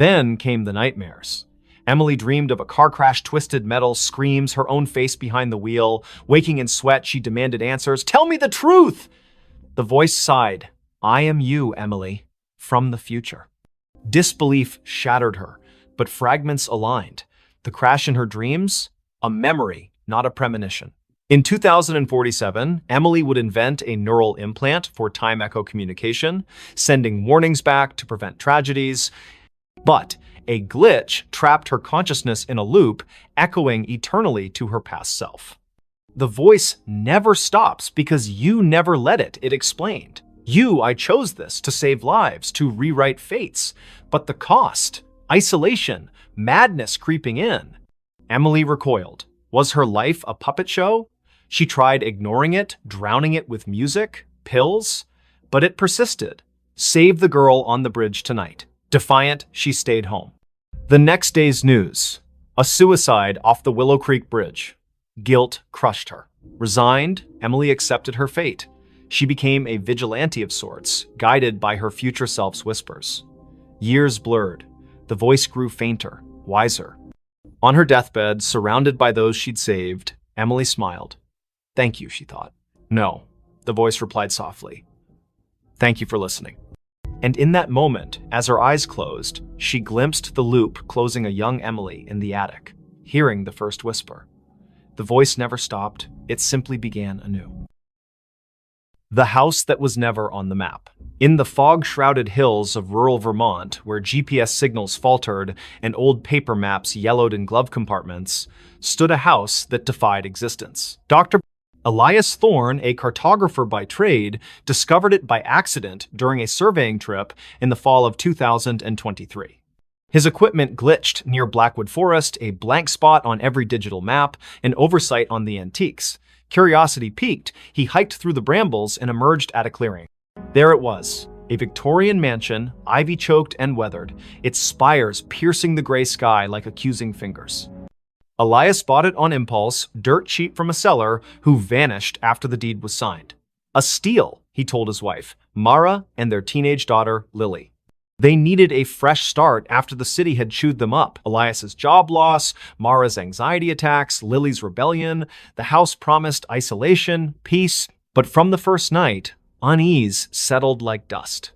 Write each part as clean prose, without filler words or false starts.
Then came the nightmares. Emily dreamed of a car crash, twisted metal, screams, her own face behind the wheel. Waking in sweat, she demanded answers. "Tell me the truth!" The voice sighed. "I am you, Emily, from the future." Disbelief shattered her, but fragments aligned. The crash in her dreams? A memory, not a premonition. In 2047, Emily would invent a neural implant for time echo communication, sending warnings back to prevent tragedies. But a glitch trapped her consciousness in a loop, echoing eternally to her past self. "The voice never stops because you never let it," it explained. I chose this to save lives, to rewrite fates. But the cost, isolation, madness creeping in. Emily recoiled. Was her life a puppet show? She tried ignoring it, drowning it with music, pills, but it persisted. Save the girl on the bridge tonight. Defiant, she stayed home. The next day's news: a suicide off the Willow Creek Bridge. Guilt crushed her. Resigned, Emily accepted her fate. She became a vigilante of sorts, guided by her future self's whispers. Years blurred. The voice grew fainter, wiser. On her deathbed, surrounded by those she'd saved, Emily smiled. "Thank you," she thought. "No," the voice replied softly. "Thank you for listening." And in that moment, as her eyes closed, she glimpsed the loop closing a young Emily in the attic, hearing the first whisper. The voice never stopped, it simply began anew. The house that was never on the map. In the fog-shrouded hills of rural Vermont, where GPS signals faltered and old paper maps yellowed in glove compartments, stood a house that defied existence. Dr. Elias Thorne, a cartographer by trade, discovered it by accident during a surveying trip in the fall of 2023. His equipment glitched near Blackwood Forest, a blank spot on every digital map, an oversight on the antiques. Curiosity piqued, he hiked through the brambles and emerged at a clearing. There it was, a Victorian mansion, ivy-choked and weathered, its spires piercing the gray sky like accusing fingers. Elias bought it on impulse, dirt cheap from a seller who vanished after the deed was signed. A steal, he told his wife, Mara, and their teenage daughter, Lily. They needed a fresh start after the city had chewed them up. Elias's job loss, Mara's anxiety attacks, Lily's rebellion. The house promised isolation, peace, but from the first night, unease settled like dust.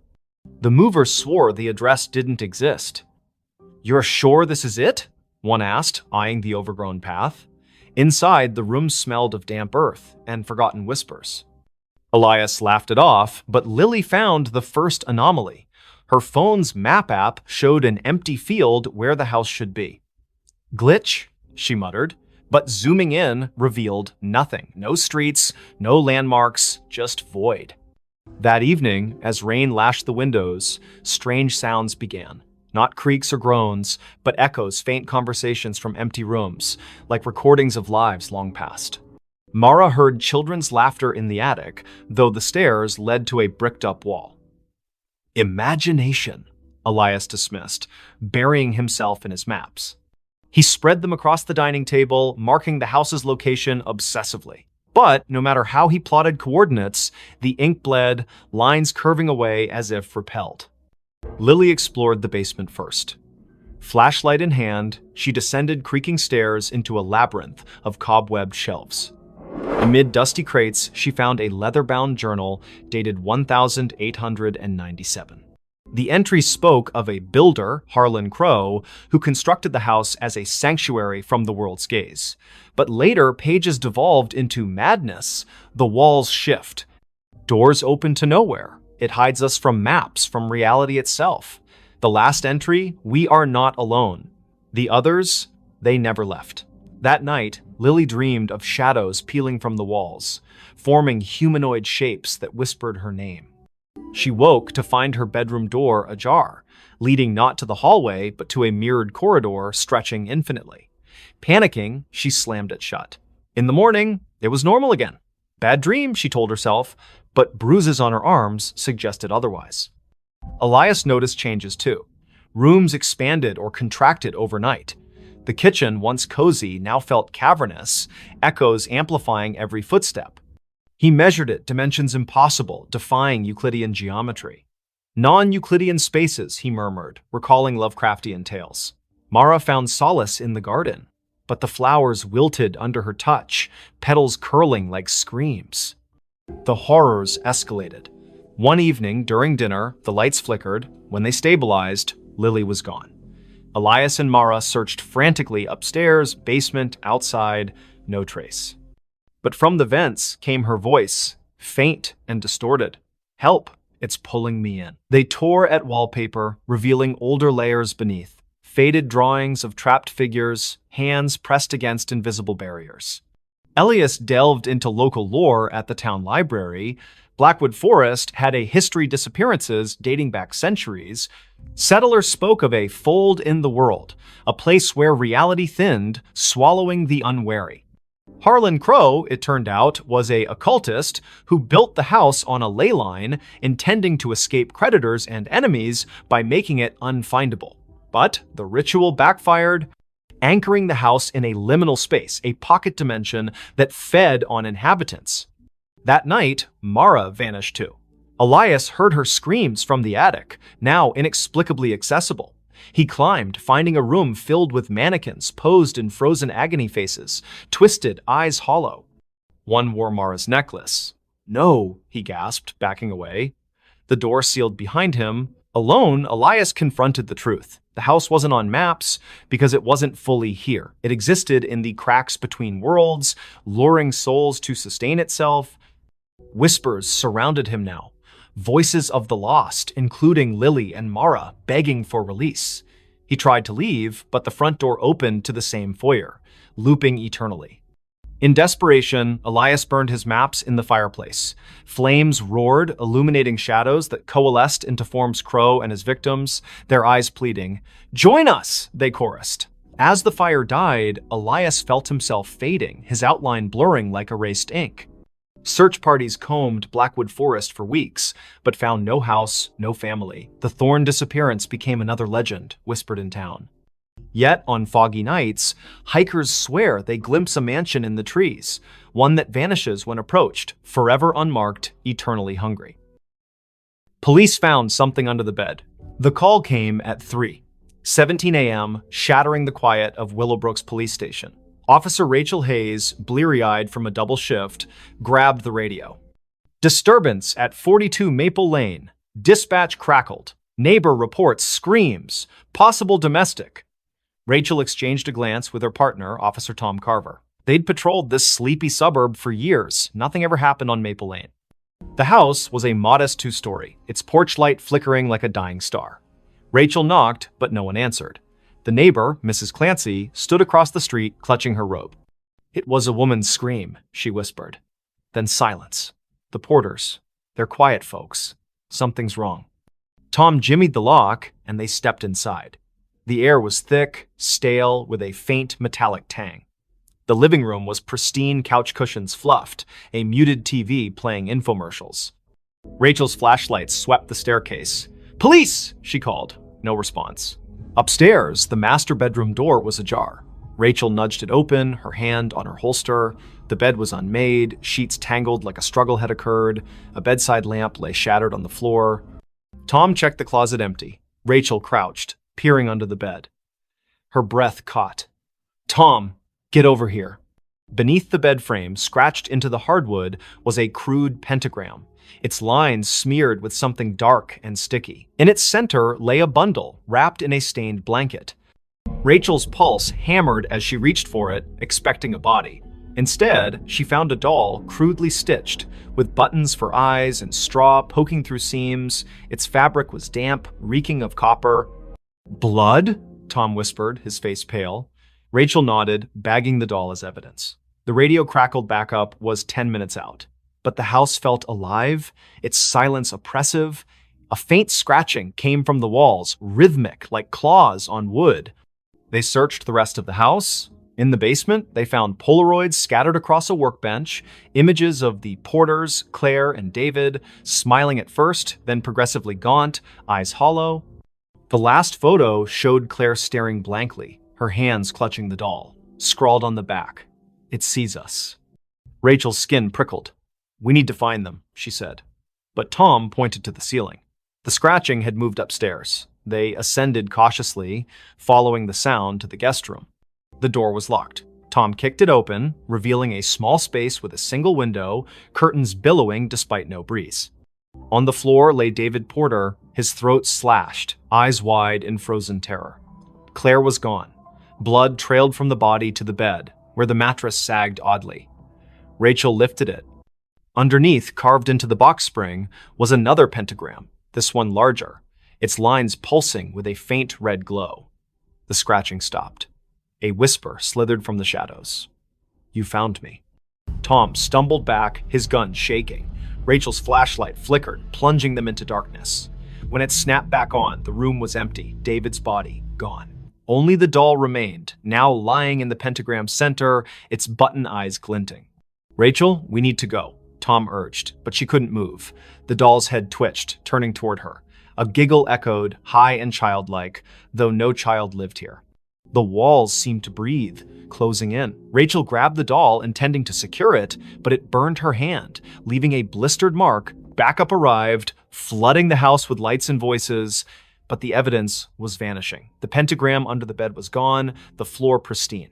The movers swore the address didn't exist. "You're sure this is it?" one asked, eyeing the overgrown path. Inside, the room smelled of damp earth and forgotten whispers. Elias laughed it off, but Lily found the first anomaly. Her phone's map app showed an empty field where the house should be. "Glitch," she muttered, but zooming in revealed nothing. No streets, no landmarks, just void. That evening, as rain lashed the windows, strange sounds began. Not creaks or groans, but echoes, faint conversations from empty rooms, like recordings of lives long past. Mara heard children's laughter in the attic, though the stairs led to a bricked-up wall. "Imagination," Elias dismissed, burying himself in his maps. He spread them across the dining table, marking the house's location obsessively. But no matter how he plotted coordinates, the ink bled, lines curving away as if repelled. Lily explored the basement first. Flashlight in hand, she descended creaking stairs into a labyrinth of cobwebbed shelves. Amid dusty crates, she found a leather-bound journal dated 1897. The entry spoke of a builder, Harlan Crow, who constructed the house as a sanctuary from the world's gaze. But later, pages devolved into madness. The walls shift. Doors open to nowhere. It hides us from maps, from reality itself. The last entry, "We are not alone." The others, they never left. That night, Lily dreamed of shadows peeling from the walls, forming humanoid shapes that whispered her name. She woke to find her bedroom door ajar, leading not to the hallway, but to a mirrored corridor stretching infinitely. Panicking, she slammed it shut. In the morning, it was normal again. Bad dream, she told herself, but bruises on her arms suggested otherwise. Elias noticed changes too. Rooms expanded or contracted overnight. The kitchen, once cozy, now felt cavernous, echoes amplifying every footstep. He measured it, dimensions impossible, defying Euclidean geometry. Non-Euclidean spaces, he murmured, recalling Lovecraftian tales. Mara found solace in the garden, but the flowers wilted under her touch, petals curling like screams. The horrors escalated. One evening, during dinner, the lights flickered. When they stabilized, Lily was gone. Elias and Mara searched frantically upstairs, basement, outside, no trace. But from the vents came her voice, faint and distorted. "Help, it's pulling me in." They tore at wallpaper, revealing older layers beneath, faded drawings of trapped figures, hands pressed against invisible barriers. Elias delved into local lore at the town library. Blackwood Forest had a history disappearances dating back centuries. Settlers spoke of a fold in the world, a place where reality thinned, swallowing the unwary. Harlan Crow, it turned out, was an occultist who built the house on a ley line, intending to escape creditors and enemies by making it unfindable. But the ritual backfired, anchoring the house in a liminal space, a pocket dimension that fed on inhabitants. That night, Mara vanished too. Elias heard her screams from the attic, now inexplicably accessible. He climbed, finding a room filled with mannequins posed in frozen agony faces, twisted, eyes hollow. One wore Mara's necklace. "No," he gasped, backing away. The door sealed behind him. Alone, Elias confronted the truth. The house wasn't on maps because it wasn't fully here. It existed in the cracks between worlds, luring souls to sustain itself. Whispers surrounded him now. Voices of the lost, including Lily and Mara, begging for release. He tried to leave, but the front door opened to the same foyer, looping eternally. In desperation, Elias burned his maps in the fireplace. Flames roared, illuminating shadows that coalesced into forms Crow and his victims, their eyes pleading. "Join us!" they chorused. As the fire died, Elias felt himself fading, his outline blurring like erased ink. Search parties combed Blackwood Forest for weeks, but found no house, no family. The Thorn disappearance became another legend, whispered in town. Yet, on foggy nights, hikers swear they glimpse a mansion in the trees, one that vanishes when approached, forever unmarked, eternally hungry. Police found something under the bed. The call came at 3:17 a.m., shattering the quiet of Willowbrook's police station. Officer Rachel Hayes, bleary-eyed from a double shift, grabbed the radio. "Disturbance at 42 Maple Lane. Dispatch crackled. Neighbor reports screams. Possible domestic." Rachel exchanged a glance with her partner, Officer Tom Carver. They'd patrolled this sleepy suburb for years. Nothing ever happened on Maple Lane. The house was a modest two-story, its porch light flickering like a dying star. Rachel knocked, but no one answered. The neighbor, Mrs. Clancy, stood across the street, clutching her robe. "It was a woman's scream," she whispered. Then silence. "The porters. They're quiet folks. Something's wrong." Tom jimmied the lock, and they stepped inside. The air was thick, stale, with a faint metallic tang. The living room was pristine, couch cushions fluffed, a muted TV playing infomercials. Rachel's flashlights swept the staircase. "Police!" she called. No response. Upstairs, the master bedroom door was ajar. Rachel nudged it open, her hand on her holster. The bed was unmade, sheets tangled like a struggle had occurred. A bedside lamp lay shattered on the floor. Tom checked the closet empty. Rachel crouched, peering under the bed. Her breath caught. "Tom, get over here." Beneath the bed frame, scratched into the hardwood, was a crude pentagram, its lines smeared with something dark and sticky. In its center lay a bundle, wrapped in a stained blanket. Rachel's pulse hammered as she reached for it, expecting a body. Instead, she found a doll crudely stitched, with buttons for eyes and straw poking through seams. Its fabric was damp, reeking of copper. "Blood?" Tom whispered, his face pale. Rachel nodded, bagging the doll as evidence. The radio crackled back up, was 10 minutes out. But the house felt alive, its silence oppressive. A faint scratching came from the walls, rhythmic like claws on wood. They searched the rest of the house. In the basement, they found Polaroids scattered across a workbench, images of the Porters, Claire and David, smiling at first, then progressively gaunt, eyes hollow. The last photo showed Claire staring blankly, her hands clutching the doll. Scrawled on the back, "It sees us." Rachel's skin prickled. "We need to find them," she said. But Tom pointed to the ceiling. The scratching had moved upstairs. They ascended cautiously, following the sound to the guest room. The door was locked. Tom kicked it open, revealing a small space with a single window, curtains billowing despite no breeze. On the floor lay David Porter, his throat slashed, eyes wide in frozen terror. Claire was gone. Blood trailed from the body to the bed, where the mattress sagged oddly. Rachel lifted it. Underneath, carved into the box spring, was another pentagram, this one larger, its lines pulsing with a faint red glow. The scratching stopped. A whisper slithered from the shadows. "You found me." Tom stumbled back, his gun shaking. Rachel's flashlight flickered, plunging them into darkness. When it snapped back on, the room was empty, David's body gone. Only the doll remained, now lying in the pentagram's center, its button eyes glinting. "Rachel, we need to go," Tom urged, but she couldn't move. The doll's head twitched, turning toward her. A giggle echoed, high and childlike, though no child lived here. The walls seemed to breathe, closing in. Rachel grabbed the doll, intending to secure it, but it burned her hand, leaving a blistered mark. Backup arrived, flooding the house with lights and voices, but the evidence was vanishing. The pentagram under the bed was gone, the floor pristine.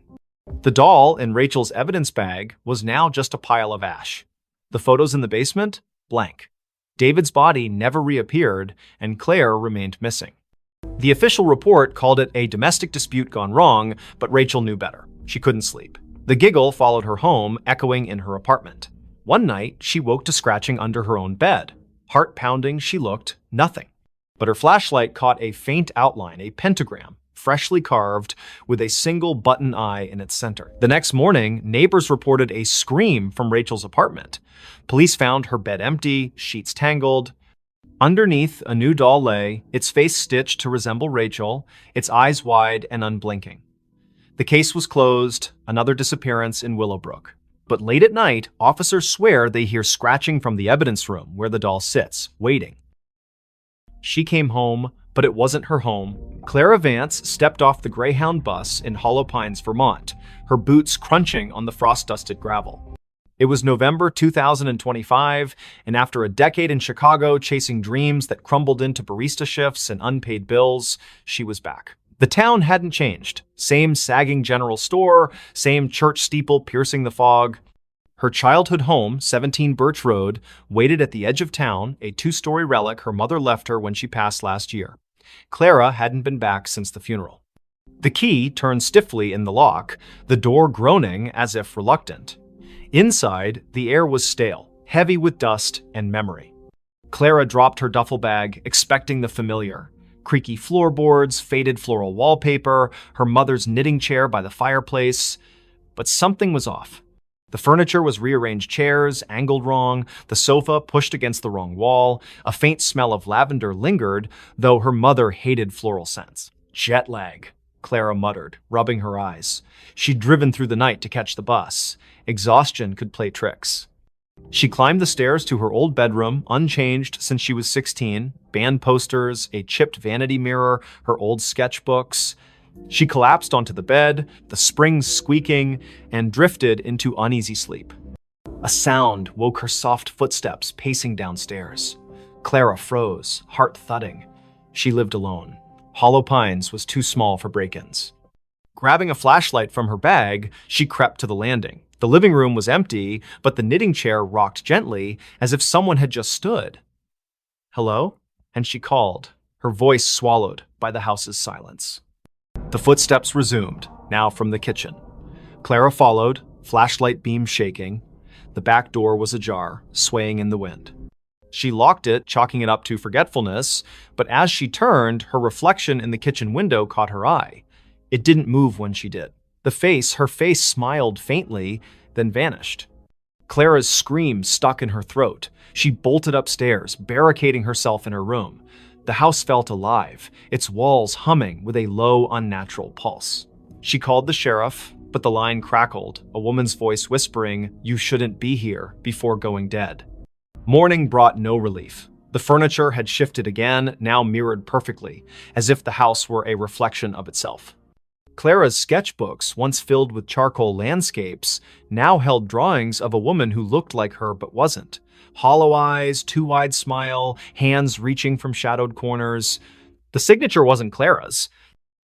The doll in Rachel's evidence bag was now just a pile of ash. The photos in the basement? Blank. David's body never reappeared, and Claire remained missing. The official report called it a domestic dispute gone wrong, but Rachel knew better. She couldn't sleep. The giggle followed her home, echoing in her apartment. One night, she woke to scratching under her own bed. Heart pounding, she looked, nothing. But her flashlight caught a faint outline, a pentagram, freshly carved, with a single button eye in its center. The next morning, neighbors reported a scream from Rachel's apartment. Police found her bed empty, sheets tangled. Underneath, a new doll lay, its face stitched to resemble Rachel, its eyes wide and unblinking. The case was closed, another disappearance in Willowbrook. But late at night, officers swear they hear scratching from the evidence room where the doll sits, waiting. She came home, but it wasn't her home. Clara Vance stepped off the Greyhound bus in Hollow Pines, Vermont, her boots crunching on the frost-dusted gravel. It was November 2025, and after a decade in Chicago chasing dreams that crumbled into barista shifts and unpaid bills, she was back. The town hadn't changed. Same sagging general store, same church steeple piercing the fog. Her childhood home, 17 Birch Road, waited at the edge of town, a two-story relic her mother left her when she passed last year. Clara hadn't been back since the funeral. The key turned stiffly in the lock, the door groaning as if reluctant. Inside, the air was stale, heavy with dust and memory. Clara dropped her duffel bag, expecting the familiar. Creaky floorboards, faded floral wallpaper, her mother's knitting chair by the fireplace. But something was off. The furniture was rearranged chairs, angled wrong, the sofa pushed against the wrong wall. A faint smell of lavender lingered, though her mother hated floral scents. "Jet lag," Clara muttered, rubbing her eyes. She'd driven through the night to catch the bus. Exhaustion could play tricks. She climbed the stairs to her old bedroom, unchanged since she was 16, band posters, a chipped vanity mirror, her old sketchbooks. She collapsed onto the bed, the springs squeaking, and drifted into uneasy sleep. A sound woke her soft footsteps pacing downstairs. Clara froze, heart thudding. She lived alone. Hollow Pines was too small for break-ins. Grabbing a flashlight from her bag, she crept to the landing. The living room was empty, but the knitting chair rocked gently, as if someone had just stood. "Hello?" And she called, her voice swallowed by the house's silence. The footsteps resumed, now from the kitchen. Clara followed, flashlight beam shaking. The back door was ajar, swaying in the wind. She locked it, chalking it up to forgetfulness, but as she turned, her reflection in the kitchen window caught her eye. It didn't move when she did. Her face smiled faintly, then vanished. Clara's scream stuck in her throat. She bolted upstairs, barricading herself in her room. The house felt alive, its walls humming with a low, unnatural pulse. She called the sheriff, but the line crackled, a woman's voice whispering, "You shouldn't be here," before going dead. Morning brought no relief. The furniture had shifted again, now mirrored perfectly, as if the house were a reflection of itself. Clara's sketchbooks, once filled with charcoal landscapes, now held drawings of a woman who looked like her but wasn't. Hollow eyes, too wide smile, hands reaching from shadowed corners. The signature wasn't Clara's.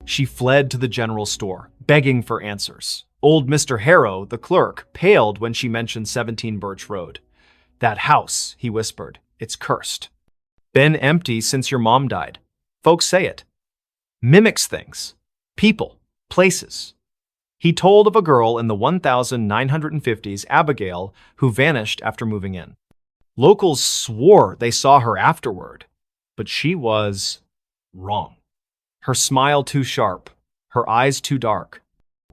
She fled to the general store, begging for answers. Old Mr. Harrow, the clerk, paled when she mentioned 17 Birch Road. "That house," he whispered, "it's cursed. Been empty since your mom died. Folks say it. Mimics things. People. Places." He told of a girl in the 1950s, Abigail, who vanished after moving in. Locals swore they saw her afterward, but she was wrong. Her smile too sharp, her eyes too dark.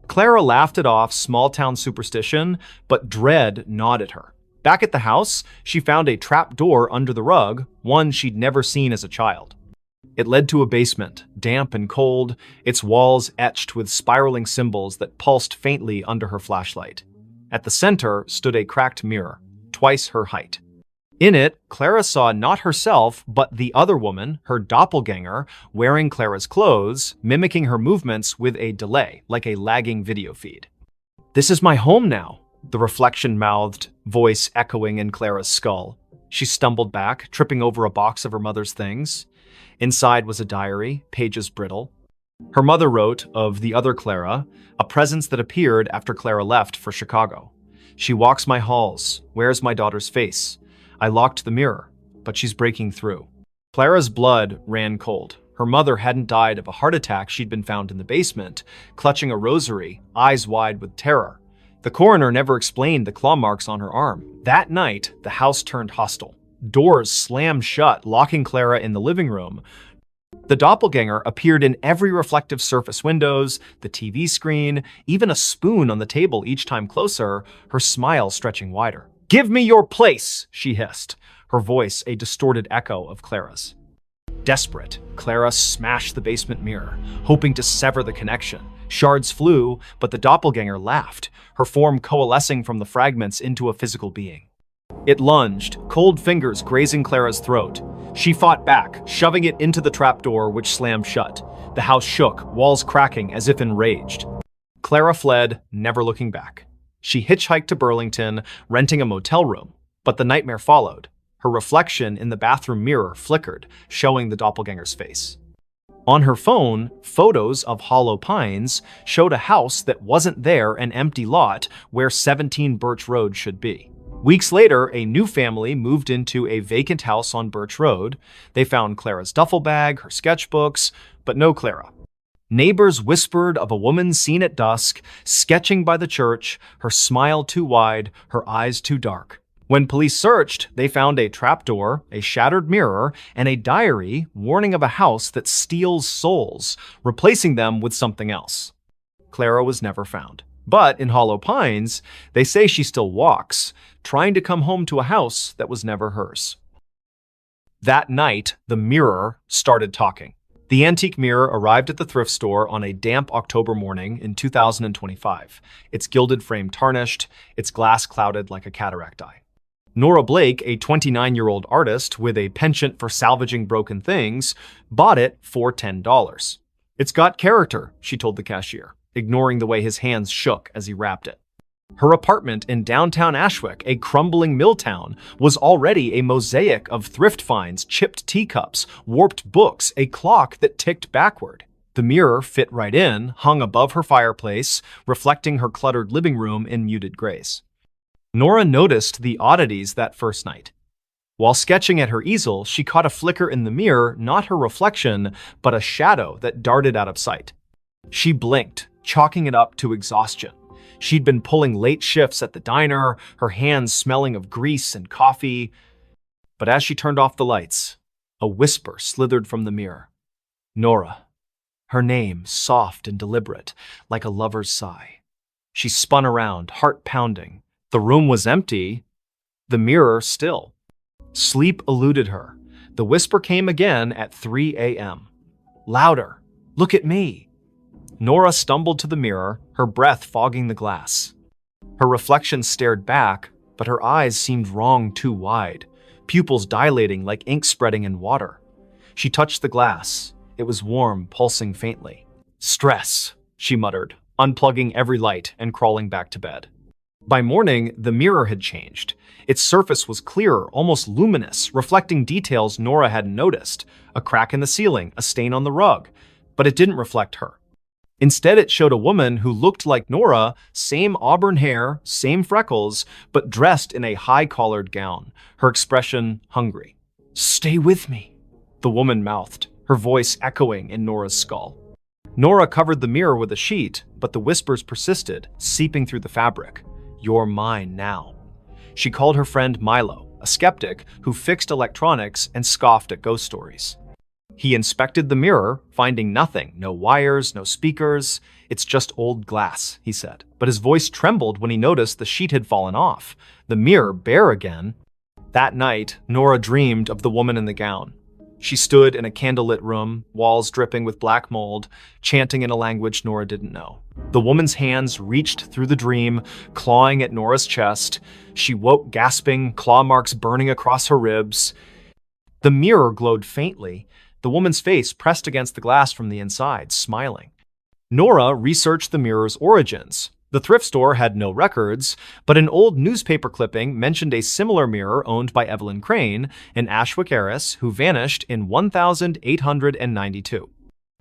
Clara laughed it off small-town superstition, but dread gnawed at her. Back at the house, she found a trap door under the rug, one she'd never seen as a child. It led to a basement, damp and cold, its walls etched with spiraling symbols that pulsed faintly under her flashlight. At the center stood a cracked mirror, twice her height. In it, Clara saw not herself, but the other woman, her doppelganger, wearing Clara's clothes, mimicking her movements with a delay, like a lagging video feed. "This is my home now," the reflection-mouthed, voice echoing in Clara's skull. She stumbled back, tripping over a box of her mother's things. Inside was a diary, pages brittle. Her mother wrote of the other Clara, a presence that appeared after Clara left for Chicago. "She walks my halls, wears my daughter's face. I locked the mirror, but she's breaking through." Clara's blood ran cold. Her mother hadn't died of a heart attack. She'd been found in the basement, clutching a rosary, eyes wide with terror. The coroner never explained the claw marks on her arm. That night, the house turned hostile. Doors slammed shut, locking Clara in the living room. The doppelganger appeared in every reflective surface: windows, the TV screen, even a spoon on the table each time closer, her smile stretching wider. "Give me your place," she hissed, her voice a distorted echo of Clara's. Desperate, Clara smashed the basement mirror, hoping to sever the connection. Shards flew, but the doppelganger laughed, her form coalescing from the fragments into a physical being. It lunged, cold fingers grazing Clara's throat. She fought back, shoving it into the trapdoor, which slammed shut. The house shook, walls cracking as if enraged. Clara fled, never looking back. She hitchhiked to Burlington, renting a motel room. But the nightmare followed. Her reflection in the bathroom mirror flickered, showing the doppelganger's face. On her phone, photos of Hollow Pines showed a house that wasn't there, an empty lot where 17 Birch Road should be. Weeks later, a new family moved into a vacant house on Birch Road. They found Clara's duffel bag, her sketchbooks, but no Clara. Neighbors whispered of a woman seen at dusk, sketching by the church, her smile too wide, her eyes too dark. When police searched, they found a trapdoor, a shattered mirror, and a diary warning of a house that steals souls, replacing them with something else. Clara was never found. But in Hollow Pines, they say she still walks, trying to come home to a house that was never hers. That night, the mirror started talking. The antique mirror arrived at the thrift store on a damp October morning in 2025, its gilded frame tarnished, its glass clouded like a cataract eye. Nora Blake, a 29-year-old artist with a penchant for salvaging broken things, bought it for $10. "It's got character," she told the cashier, ignoring the way his hands shook as he wrapped it. Her apartment in downtown Ashwick, a crumbling mill town, was already a mosaic of thrift finds, chipped teacups, warped books, a clock that ticked backward. The mirror fit right in, hung above her fireplace, reflecting her cluttered living room in muted grays. Nora noticed the oddities that first night. While sketching at her easel, she caught a flicker in the mirror, not her reflection, but a shadow that darted out of sight. She blinked, chalking it up to exhaustion. She'd been pulling late shifts at the diner, her hands smelling of grease and coffee. But as she turned off the lights, a whisper slithered from the mirror. Nora. Her name, soft and deliberate, like a lover's sigh. She spun around, heart pounding. The room was empty, the mirror still. Sleep eluded her. The whisper came again at 3 a.m. Louder. Look at me. Nora stumbled to the mirror, her breath fogging the glass. Her reflection stared back, but her eyes seemed wrong too wide, pupils dilating like ink spreading in water. She touched the glass. It was warm, pulsing faintly. Stress. she muttered, unplugging every light and crawling back to bed. By morning, the mirror had changed. Its surface was clearer, almost luminous, reflecting details Nora hadn't noticed. A crack in the ceiling, a stain on the rug. But it didn't reflect her. Instead, it showed a woman who looked like Nora, same auburn hair, same freckles, but dressed in a high-collared gown, her expression hungry. "Stay with me," the woman mouthed, her voice echoing in Nora's skull. Nora covered the mirror with a sheet, but the whispers persisted, seeping through the fabric. "You're mine now." She called her friend Milo, a skeptic who fixed electronics and scoffed at ghost stories. He inspected the mirror, finding nothing, no wires, no speakers. "It's just old glass," he said. But his voice trembled when he noticed the sheet had fallen off, the mirror bare again. That night, Nora dreamed of the woman in the gown. She stood in a candlelit room, walls dripping with black mold, chanting in a language Nora didn't know. The woman's hands reached through the dream, clawing at Nora's chest. She woke gasping, claw marks burning across her ribs. The mirror glowed faintly, the woman's face pressed against the glass from the inside, smiling. Nora researched the mirror's origins. The thrift store had no records, but an old newspaper clipping mentioned a similar mirror owned by Evelyn Crane, an Ashwick heiress who vanished in 1892.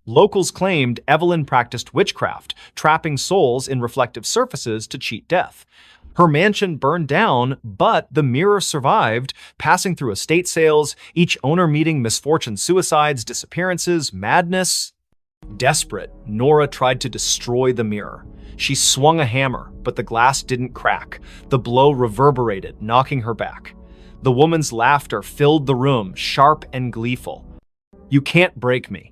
Locals claimed Evelyn practiced witchcraft, trapping souls in reflective surfaces to cheat death. Her mansion burned down, but the mirror survived, passing through estate sales, each owner meeting misfortune, suicides, disappearances, madness. Desperate, Nora tried to destroy the mirror. She swung a hammer, but the glass didn't crack. The blow reverberated, knocking her back. The woman's laughter filled the room, sharp and gleeful. "You can't break me."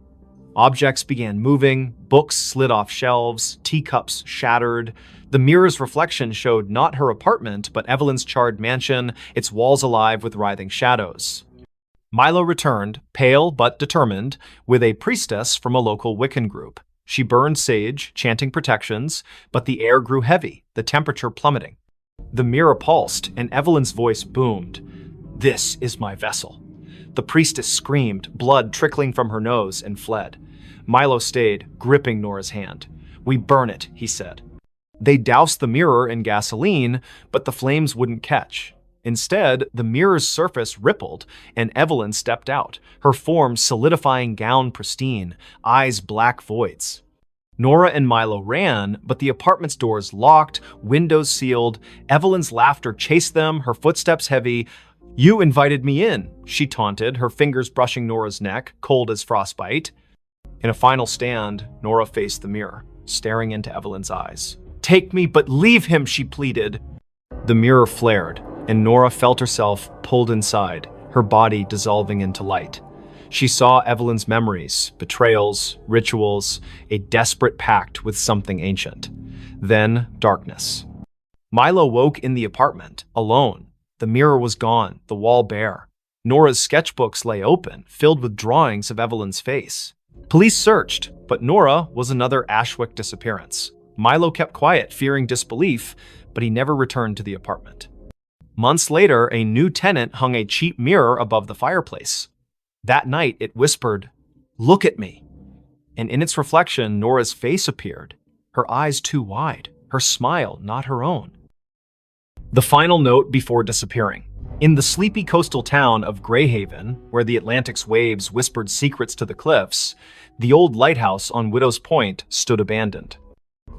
Objects began moving, books slid off shelves, teacups shattered. The mirror's reflection showed not her apartment, but Evelyn's charred mansion, its walls alive with writhing shadows. Milo returned, pale but determined, with a priestess from a local Wiccan group. She burned sage, chanting protections, but the air grew heavy, the temperature plummeting. The mirror pulsed, and Evelyn's voice boomed. "This is my vessel." The priestess screamed, blood trickling from her nose, and fled. Milo stayed, gripping Nora's hand. "We burn it," he said. They doused the mirror in gasoline, but the flames wouldn't catch. Instead, the mirror's surface rippled, and Evelyn stepped out, her form solidifying, gown pristine, eyes black voids. Nora and Milo ran, but the apartment's doors locked, windows sealed. Evelyn's laughter chased them, her footsteps heavy. "You invited me in," she taunted, her fingers brushing Nora's neck, cold as frostbite. In a final stand, Nora faced the mirror, staring into Evelyn's eyes. "Take me, but leave him," she pleaded. The mirror flared, and Nora felt herself pulled inside, her body dissolving into light. She saw Evelyn's memories, betrayals, rituals, a desperate pact with something ancient. Then, darkness. Milo woke in the apartment, alone. The mirror was gone, the wall bare. Nora's sketchbooks lay open, filled with drawings of Evelyn's face. Police searched, but Nora was another Ashwick disappearance. Milo kept quiet, fearing disbelief, but he never returned to the apartment. Months later, a new tenant hung a cheap mirror above the fireplace. That night, it whispered, "Look at me." And in its reflection, Nora's face appeared, her eyes too wide, her smile not her own. The final note before disappearing. In the sleepy coastal town of Greyhaven, where the Atlantic's waves whispered secrets to the cliffs, the old lighthouse on Widow's Point stood abandoned.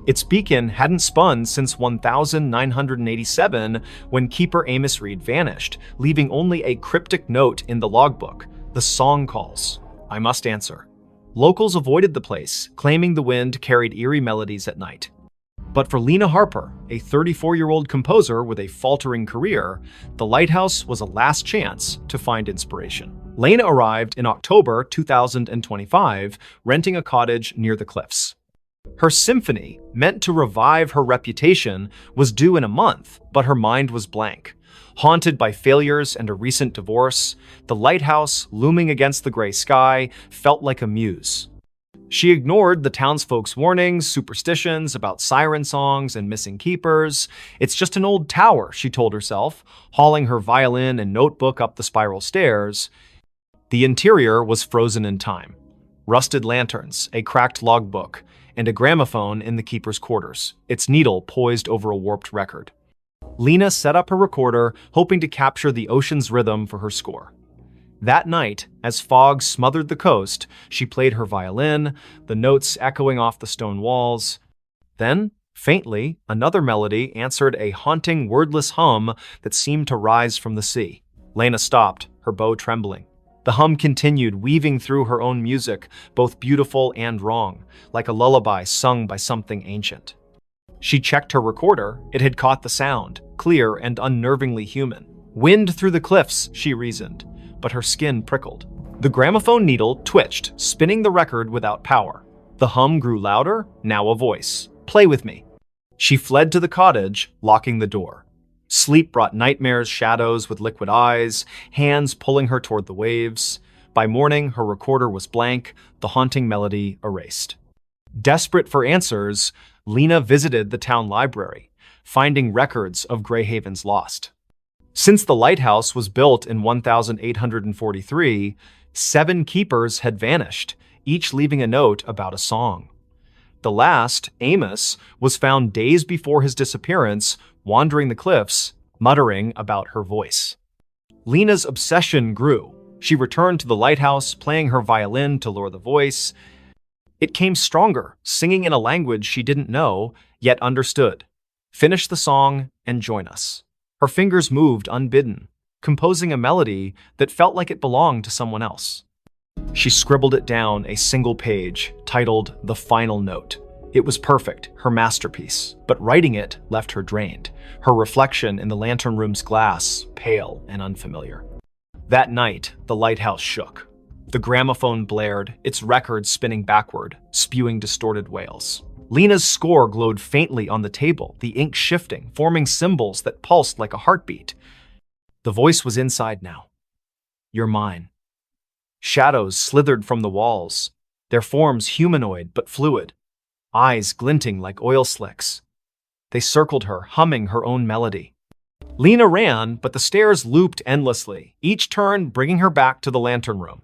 Its beacon hadn't spun since 1987, when keeper Amos Reed vanished, leaving only a cryptic note in the logbook. The song calls. I must answer. Locals avoided the place, claiming the wind carried eerie melodies at night. But for Lena Harper, a 34-year-old composer with a faltering career, the lighthouse was a last chance to find inspiration. Lena arrived in October 2025, renting a cottage near the cliffs. Her symphony, meant to revive her reputation, was due in a month, but her mind was blank. Haunted by failures and a recent divorce, the lighthouse, looming against the gray sky, felt like a muse. She ignored the townsfolk's warnings, superstitions about siren songs and missing keepers. It's just an old tower, she told herself, hauling her violin and notebook up the spiral stairs. The interior was frozen in time. Rusted lanterns, a cracked logbook, and a gramophone in the keeper's quarters, its needle poised over a warped record. Lena set up her recorder, hoping to capture the ocean's rhythm for her score. That night, as fog smothered the coast, she played her violin, the notes echoing off the stone walls. Then, faintly, another melody answered a haunting, wordless hum that seemed to rise from the sea. Lena stopped, her bow trembling. The hum continued, weaving through her own music, both beautiful and wrong, like a lullaby sung by something ancient. She checked her recorder. It had caught the sound, clear and unnervingly human. Wind through the cliffs, she reasoned, but her skin prickled. The gramophone needle twitched, spinning the record without power. The hum grew louder, now a voice. "Play with me." She fled to the cottage, locking the door. Sleep brought nightmares, shadows with liquid eyes, hands pulling her toward the waves. By morning, her recorder was blank, the haunting melody erased. Desperate for answers, Lena visited the town library, finding records of Greyhaven's lost. Since the lighthouse was built in 1843, 7 keepers had vanished, each leaving a note about a song. The last, Amos, was found days before his disappearance, wandering the cliffs, muttering about her voice. Lena's obsession grew. She returned to the lighthouse, playing her violin to lure the voice. It came stronger, singing in a language she didn't know, yet understood. "Finish the song and join us." Her fingers moved unbidden, composing a melody that felt like it belonged to someone else. She scribbled it down a single page, titled "The Final Note." It was perfect, her masterpiece, but writing it left her drained, her reflection in the lantern room's glass pale and unfamiliar. That night, the lighthouse shook. The gramophone blared, its record spinning backward, spewing distorted wails. Lena's score glowed faintly on the table, the ink shifting, forming symbols that pulsed like a heartbeat. The voice was inside now. "You're mine." Shadows slithered from the walls, their forms humanoid but fluid, eyes glinting like oil slicks. They circled her, humming her own melody. Lena ran, but the stairs looped endlessly, each turn bringing her back to the lantern room.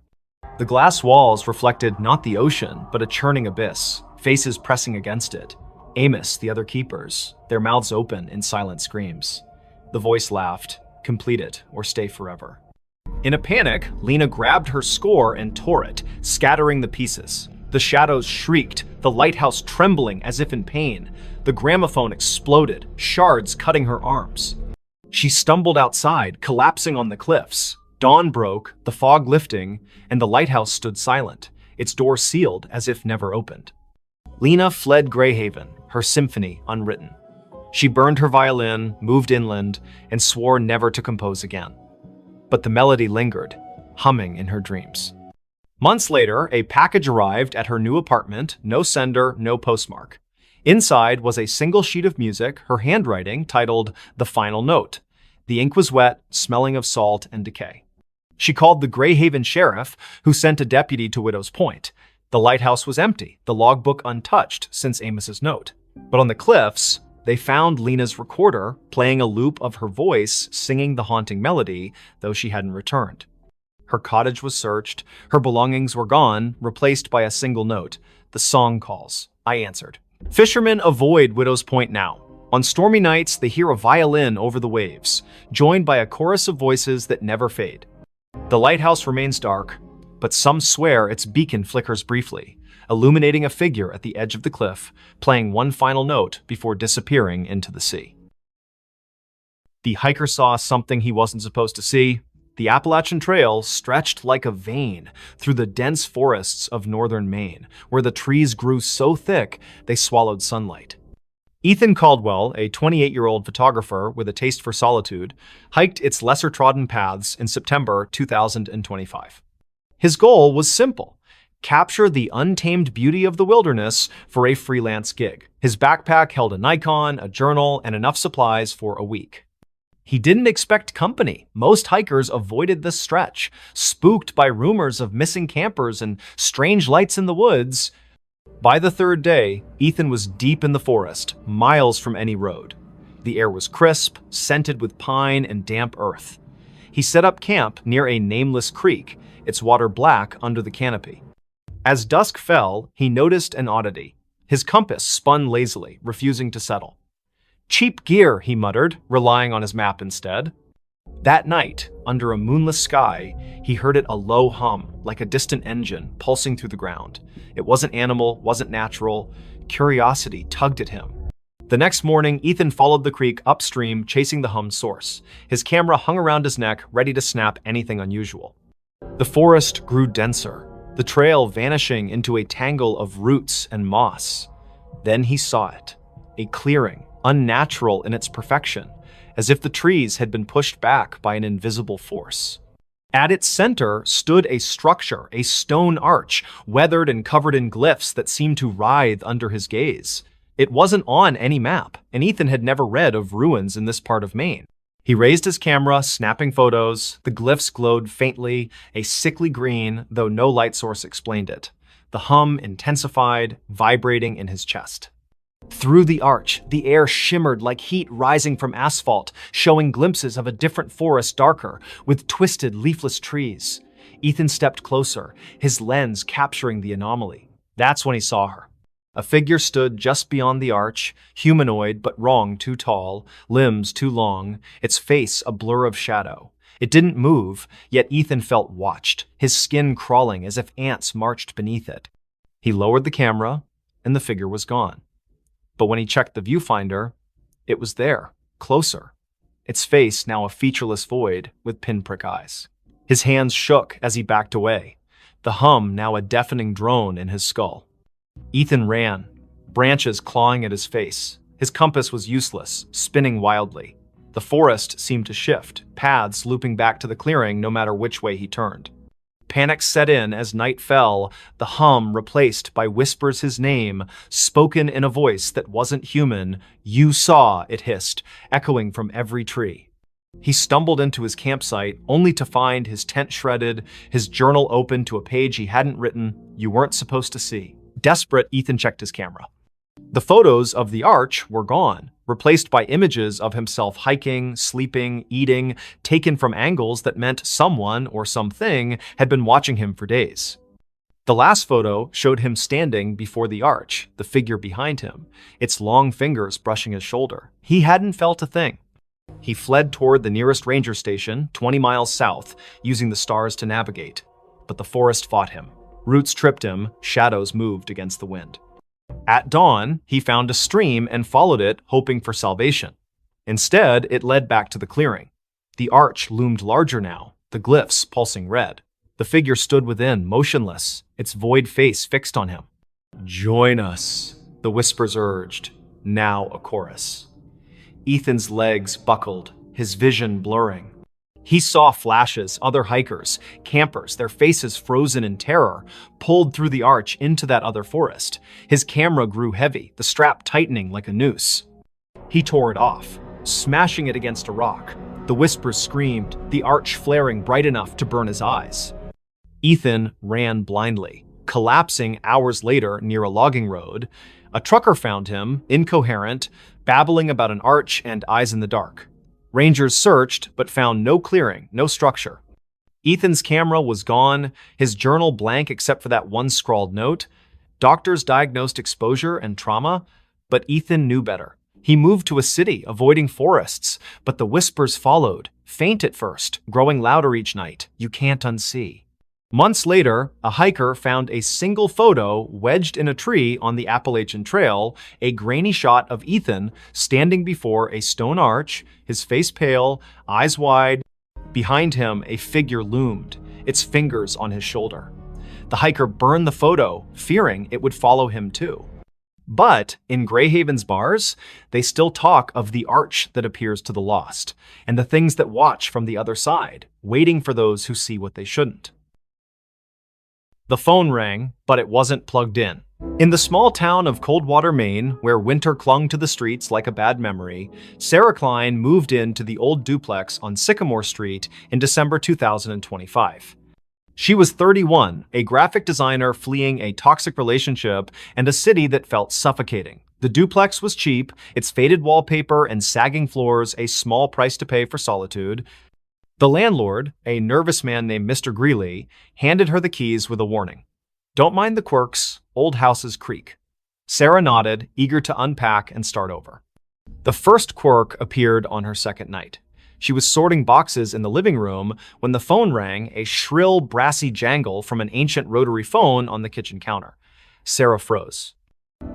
The glass walls reflected not the ocean, but a churning abyss, faces pressing against it. Amos, the other keepers, their mouths open in silent screams. The voice laughed, "Complete it, or stay forever." In a panic, Lena grabbed her score and tore it, scattering the pieces. The shadows shrieked, the lighthouse trembling as if in pain. The gramophone exploded, shards cutting her arms. She stumbled outside, collapsing on the cliffs. Dawn broke, the fog lifting, and the lighthouse stood silent, its door sealed as if never opened. Lena fled Greyhaven, her symphony unwritten. She burned her violin, moved inland, and swore never to compose again. But the melody lingered, humming in her dreams. Months later, a package arrived at her new apartment, no sender, no postmark. Inside was a single sheet of music, her handwriting titled "The Final Note." The ink was wet, smelling of salt and decay. She called the Greyhaven sheriff, who sent a deputy to Widow's Point. The lighthouse was empty, the logbook untouched since Amos's note. But on the cliffs, they found Lena's recorder, playing a loop of her voice singing the haunting melody, though she hadn't returned. Her cottage was searched, her belongings were gone, replaced by a single note. "The song calls," I answered. Fishermen avoid Widow's Point now. On stormy nights, they hear a violin over the waves, joined by a chorus of voices that never fade. The lighthouse remains dark, but some swear its beacon flickers briefly, illuminating a figure at the edge of the cliff, playing one final note before disappearing into the sea. The hiker saw something he wasn't supposed to see. The Appalachian Trail stretched like a vein through the dense forests of northern Maine, where the trees grew so thick they swallowed sunlight. Ethan Caldwell, a 28-year-old photographer with a taste for solitude, hiked its lesser-trodden paths in September 2025. His goal was simple: capture the untamed beauty of the wilderness for a freelance gig. His backpack held a Nikon, a journal, and enough supplies for a week. He didn't expect company. Most hikers avoided this stretch, spooked by rumors of missing campers and strange lights in the woods. By the third day, Ethan was deep in the forest, miles from any road. The air was crisp, scented with pine and damp earth. He set up camp near a nameless creek, its water black under the canopy. As dusk fell, he noticed an oddity. His compass spun lazily, refusing to settle. "Cheap gear," he muttered, relying on his map instead. That night, under a moonless sky, he heard a low hum, like a distant engine, pulsing through the ground. It wasn't animal, wasn't natural. Curiosity tugged at him. The next morning, Ethan followed the creek upstream, chasing the hum's source. His camera hung around his neck, ready to snap anything unusual. The forest grew denser, the trail vanishing into a tangle of roots and moss. Then he saw it, a clearing, unnatural in its perfection, as if the trees had been pushed back by an invisible force. At its center stood a structure, a stone arch, weathered and covered in glyphs that seemed to writhe under his gaze. It wasn't on any map, and Ethan had never read of ruins in this part of Maine. He raised his camera, snapping photos. The glyphs glowed faintly, a sickly green, though no light source explained it. The hum intensified, vibrating in his chest. Through the arch, the air shimmered like heat rising from asphalt, showing glimpses of a different forest darker, with twisted, leafless trees. Ethan stepped closer, his lens capturing the anomaly. That's when he saw her. A figure stood just beyond the arch, humanoid but wrong, too tall, limbs too long, its face a blur of shadow. It didn't move, yet Ethan felt watched, his skin crawling as if ants marched beneath it. He lowered the camera, and the figure was gone. But when he checked the viewfinder, it was there, closer. Its face now a featureless void with pinprick eyes. His hands shook as he backed away, the hum now a deafening drone in his skull. Ethan ran, branches clawing at his face. His compass was useless, spinning wildly. The forest seemed to shift, paths looping back to the clearing no matter which way he turned. Panic set in as night fell, the hum replaced by whispers his name, spoken in a voice that wasn't human. "You saw," it hissed, echoing from every tree. He stumbled into his campsite, only to find his tent shredded, his journal open to a page he hadn't written, you weren't supposed to see. Desperate, Ethan checked his camera. The photos of the arch were gone, replaced by images of himself hiking, sleeping, eating, taken from angles that meant someone or something had been watching him for days. The last photo showed him standing before the arch, the figure behind him, its long fingers brushing his shoulder. He hadn't felt a thing. He fled toward the nearest ranger station, 20 miles south, using the stars to navigate. But the forest fought him. Roots tripped him, shadows moved against the wind. At dawn, he found a stream and followed it, hoping for salvation. Instead, it led back to the clearing. The arch loomed larger now, the glyphs pulsing red. The figure stood within, motionless, its void face fixed on him. "Join us," the whispers urged, now a chorus. Ethan's legs buckled, his vision blurring. He saw flashes, other hikers, campers, their faces frozen in terror, pulled through the arch into that other forest. His camera grew heavy, the strap tightening like a noose. He tore it off, smashing it against a rock. The whispers screamed, the arch flaring bright enough to burn his eyes. Ethan ran blindly, collapsing hours later near a logging road. A trucker found him, incoherent, babbling about an arch and eyes in the dark. Rangers searched, but found no clearing, no structure. Ethan's camera was gone, his journal blank except for that one scrawled note. Doctors diagnosed exposure and trauma, but Ethan knew better. He moved to a city, avoiding forests, but the whispers followed, faint at first, growing louder each night. You can't unsee. Months later, a hiker found a single photo wedged in a tree on the Appalachian Trail, a grainy shot of Ethan standing before a stone arch, his face pale, eyes wide. Behind him, a figure loomed, its fingers on his shoulder. The hiker burned the photo, fearing it would follow him too. But in Greyhaven's bars, they still talk of the arch that appears to the lost, and the things that watch from the other side, waiting for those who see what they shouldn't. The phone rang, but it wasn't plugged in. In the small town of Coldwater, Maine, where winter clung to the streets like a bad memory, Sarah Klein moved into the old duplex on Sycamore Street in December 2025. She was 31, a graphic designer fleeing a toxic relationship and a city that felt suffocating. The duplex was cheap, its faded wallpaper and sagging floors a small price to pay for solitude. The landlord, a nervous man named Mr. Greeley, handed her the keys with a warning. Don't mind the quirks, old houses creak. Sarah nodded, eager to unpack and start over. The first quirk appeared on her second night. She was sorting boxes in the living room when the phone rang, a shrill, brassy jangle from an ancient rotary phone on the kitchen counter. Sarah froze.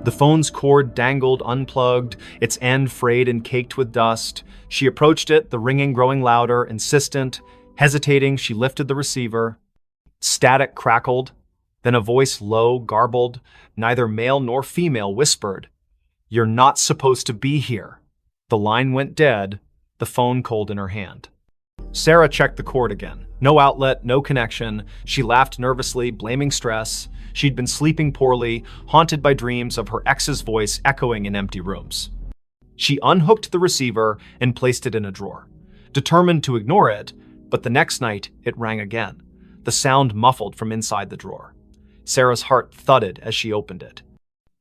The phone's cord dangled unplugged, its end frayed and caked with dust. She approached it, the ringing growing louder, insistent. Hesitating, she lifted the receiver. Static crackled. Then a voice, low, garbled, neither male nor female, whispered, "You're not supposed to be here." The line went dead, the phone cold in her hand. Sarah checked the cord again. No outlet, no connection. She laughed nervously, blaming stress. She'd been sleeping poorly, haunted by dreams of her ex's voice echoing in empty rooms. She unhooked the receiver and placed it in a drawer, determined to ignore it, but the next night it rang again, the sound muffled from inside the drawer. Sarah's heart thudded as she opened it.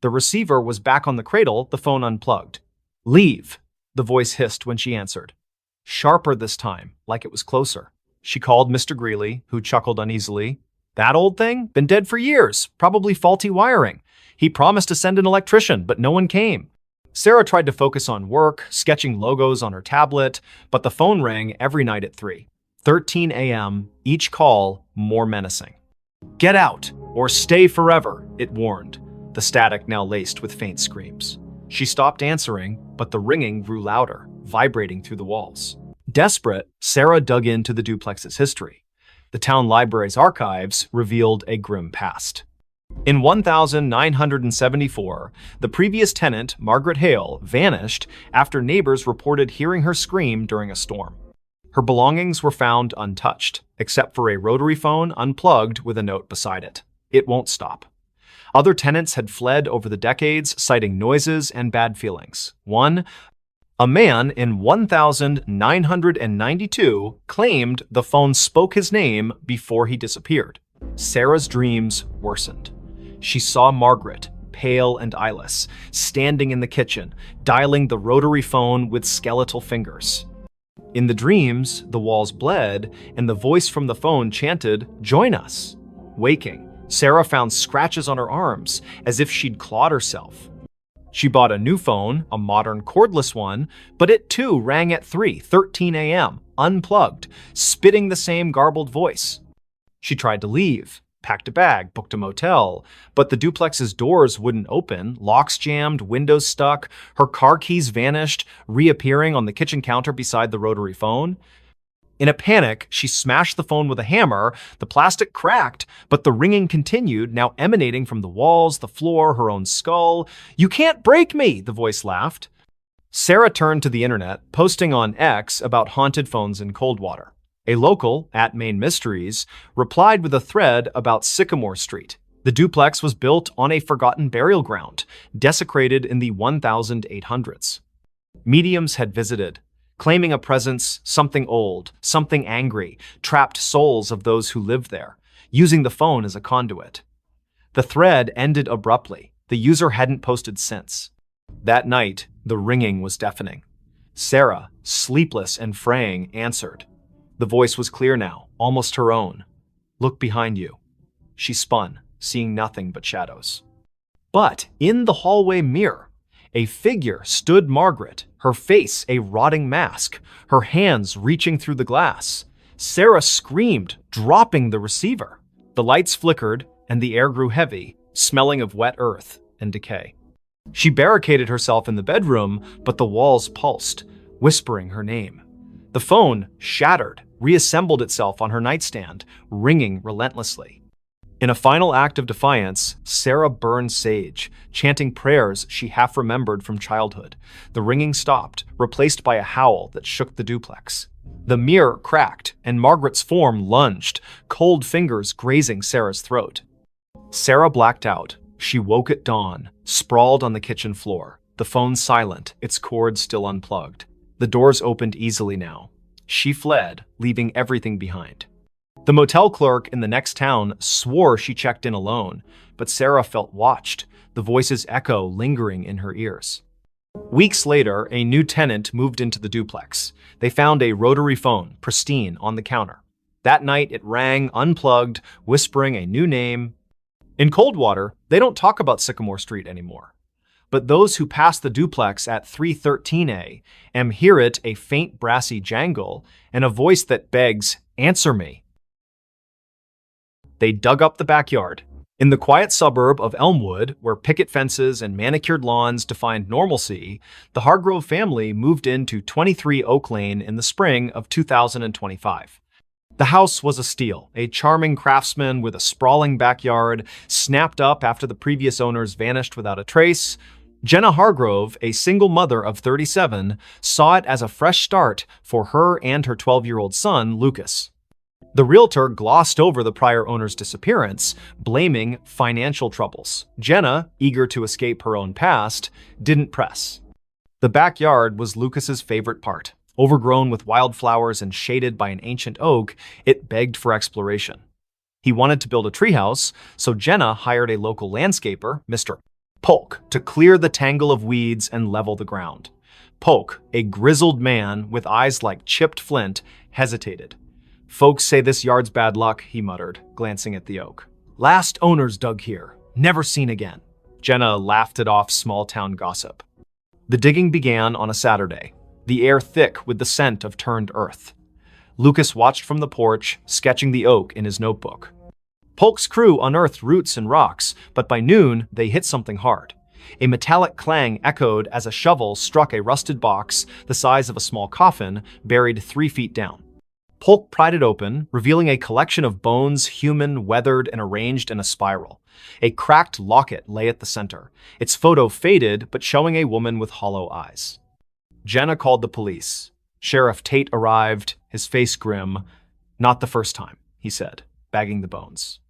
The receiver was back on the cradle, the phone unplugged. "Leave," the voice hissed when she answered. Sharper this time, like it was closer. She called Mr. Greeley, who chuckled uneasily. "That old thing? Been dead for years. Probably faulty wiring. He promised to send an electrician, but no one came." Sarah tried to focus on work, sketching logos on her tablet, but the phone rang every night at 3:13 a.m., each call more menacing. "Get out, or stay forever," it warned, the static now laced with faint screams. She stopped answering, but the ringing grew louder, vibrating through the walls. Desperate, Sarah dug into the duplex's history. The town library's archives revealed a grim past. In 1974, the previous tenant, Margaret Hale, vanished after neighbors reported hearing her scream during a storm. Her belongings were found untouched, except for a rotary phone unplugged with a note beside it. "It won't stop." Other tenants had fled over the decades, citing noises and bad feelings. A man in 1992 claimed the phone spoke his name before he disappeared. Sarah's dreams worsened. She saw Margaret, pale and eyeless, standing in the kitchen, dialing the rotary phone with skeletal fingers. In the dreams, the walls bled, and the voice from the phone chanted, "Join us." Waking, Sarah found scratches on her arms, as if she'd clawed herself. She bought a new phone, a modern cordless one, but it too rang at 3:13 a.m., unplugged, spitting the same garbled voice. She tried to leave, packed a bag, booked a motel, but the duplex's doors wouldn't open, locks jammed, windows stuck, her car keys vanished, reappearing on the kitchen counter beside the rotary phone. In a panic, she smashed the phone with a hammer. The plastic cracked, but the ringing continued, now emanating from the walls, the floor, her own skull. "You can't break me," the voice laughed. Sarah turned to the internet, posting on X about haunted phones in Coldwater. A local, @MainMysteries, replied with a thread about Sycamore Street. The duplex was built on a forgotten burial ground, desecrated in the 1800s. Mediums had visited, claiming a presence, something old, something angry, trapped souls of those who lived there, using the phone as a conduit. The thread ended abruptly. The user hadn't posted since. That night, the ringing was deafening. Sarah, sleepless and fraying, answered. The voice was clear now, almost her own. "Look behind you." She spun, seeing nothing but shadows. But in the hallway mirror, a figure stood Margaret, her face a rotting mask, her hands reaching through the glass. Sarah screamed, dropping the receiver. The lights flickered, and the air grew heavy, smelling of wet earth and decay. She barricaded herself in the bedroom, but the walls pulsed, whispering her name. The phone, shattered, reassembled itself on her nightstand, ringing relentlessly. In a final act of defiance, Sarah burned sage, chanting prayers she half remembered from childhood. The ringing stopped, replaced by a howl that shook the duplex. The mirror cracked, and Margaret's form lunged, cold fingers grazing Sarah's throat. Sarah blacked out. She woke at dawn, sprawled on the kitchen floor, the phone silent, its cord still unplugged. The doors opened easily now. She fled, leaving everything behind. The motel clerk in the next town swore she checked in alone, but Sarah felt watched, the voice's echo lingering in her ears. Weeks later, a new tenant moved into the duplex. They found a rotary phone, pristine, on the counter. That night, it rang, unplugged, whispering a new name. In Coldwater, they don't talk about Sycamore Street anymore. but those who pass the duplex at 313 A.M. hear it, a faint brassy jangle, and a voice that begs, "Answer me." They dug up the backyard. In the quiet suburb of Elmwood, where picket fences and manicured lawns defined normalcy, the Hargrove family moved into 23 Oak Lane in the spring of 2025. The house was a steal, a charming craftsman with a sprawling backyard, snapped up after the previous owners vanished without a trace. Jenna Hargrove, a single mother of 37, saw it as a fresh start for her and her 12-year-old son, Lucas. The realtor glossed over the prior owner's disappearance, blaming financial troubles. Jenna, eager to escape her own past, didn't press. The backyard was Lucas's favorite part. Overgrown with wildflowers and shaded by an ancient oak, it begged for exploration. He wanted to build a treehouse, so Jenna hired a local landscaper, Mr. Polk, to clear the tangle of weeds and level the ground. Polk, a grizzled man with eyes like chipped flint, hesitated. "Folks say this yard's bad luck," he muttered, glancing at the oak. "Last owners dug here. Never seen again." Jenna laughed it off small-town gossip. The digging began on a Saturday, the air thick with the scent of turned earth. Lucas watched from the porch, sketching the oak in his notebook. Polk's crew unearthed roots and rocks, but by noon, they hit something hard. A metallic clang echoed as a shovel struck a rusted box the size of a small coffin, buried 3 feet down. Polk pried it open, revealing a collection of bones, human, weathered, and arranged in a spiral. A cracked locket lay at the center, its photo faded but showing a woman with hollow eyes. Jenna called the police. Sheriff Tate arrived, his face grim. "Not the first time," he said, bagging the bones.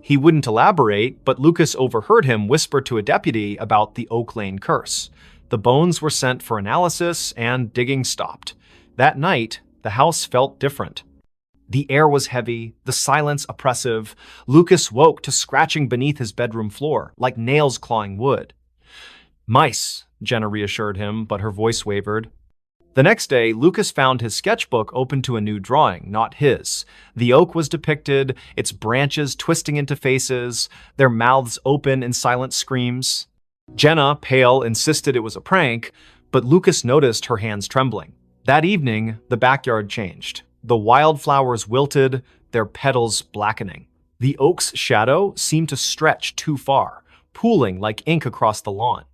He wouldn't elaborate, but Lucas overheard him whisper to a deputy about the Oak Lane curse. The bones were sent for analysis, and digging stopped. That night, the house felt different. The air was heavy, the silence oppressive. Lucas woke to scratching beneath his bedroom floor, like nails clawing wood. "Mice," Jenna reassured him, but her voice wavered. The next day, Lucas found his sketchbook open to a new drawing, not his. The oak was depicted, its branches twisting into faces, their mouths open in silent screams. Jenna, pale, insisted it was a prank, but Lucas noticed her hands trembling. That evening, the backyard changed. The wildflowers wilted, their petals blackening. The oak's shadow seemed to stretch too far, pooling like ink across the lawn.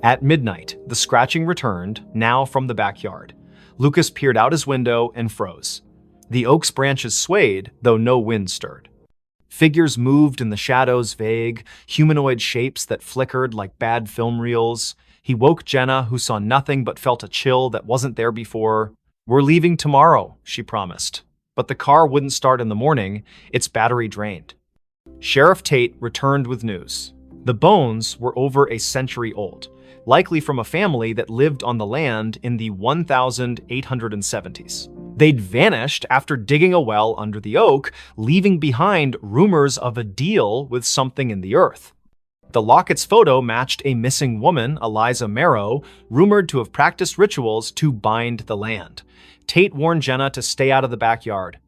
At midnight, the scratching returned, now from the backyard. Lucas peered out his window and froze. The oak's branches swayed, though no wind stirred. Figures moved in the shadows, vague, humanoid shapes that flickered like bad film reels. He woke Jenna, who saw nothing but felt a chill that wasn't there before. "We're leaving tomorrow," she promised. But the car wouldn't start in the morning, its battery drained. Sheriff Tate returned with news. The bones were over a century old, likely from a family that lived on the land in the 1870s. They'd vanished after digging a well under the oak, leaving behind rumors of a deal with something in the earth. The locket's photo matched a missing woman, Eliza Marrow, rumored to have practiced rituals to bind the land. Tate warned Jenna to stay out of the backyard,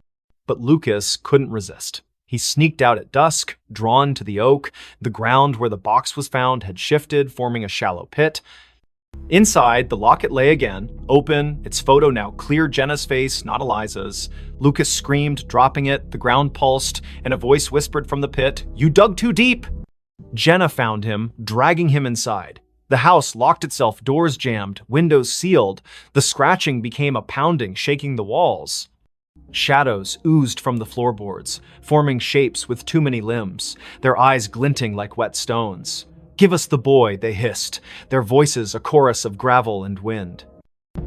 but Lucas couldn't resist. He sneaked out at dusk, drawn to the oak. The ground where the box was found had shifted, forming a shallow pit. Inside, the locket lay again, open, its photo now clear Jenna's face, not Eliza's. Lucas screamed, dropping it, the ground pulsed, and a voice whispered from the pit, "You dug too deep!" Jenna found him, dragging him inside. The house locked itself, doors jammed, windows sealed. The scratching became a pounding, shaking the walls. Shadows oozed from the floorboards, forming shapes with too many limbs, their eyes glinting like wet stones. "Give us the boy," they hissed, their voices a chorus of gravel and wind.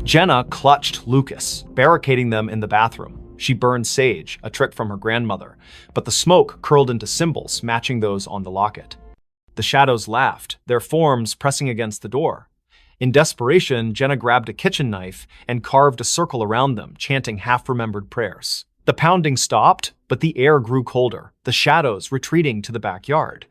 Jenna clutched Lucas, barricading them in the bathroom. She burned sage, a trick from her grandmother, but the smoke curled into symbols matching those on the locket. The shadows laughed, their forms pressing against the door. In desperation, Jenna grabbed a kitchen knife and carved a circle around them, chanting half-remembered prayers. The pounding stopped, but the air grew colder, the shadows retreating to the backyard.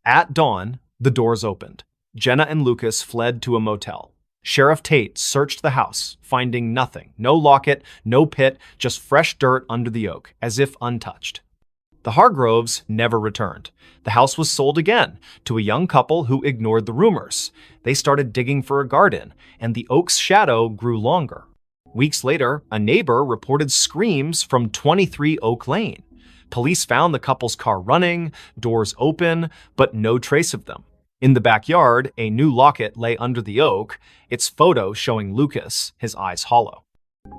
At dawn, the doors opened. Jenna and Lucas fled to a motel. Sheriff Tate searched the house, finding nothing. No locket, no pit, just fresh dirt under the oak, as if untouched. The Hargroves never returned. The house was sold again to a young couple who ignored the rumors. They started digging for a garden, and the oak's shadow grew longer. Weeks later, a neighbor reported screams from 23 Oak Lane. Police found the couple's car running, doors open, but no trace of them. In the backyard, a new locket lay under the oak, its photo showing Lucas, his eyes hollow.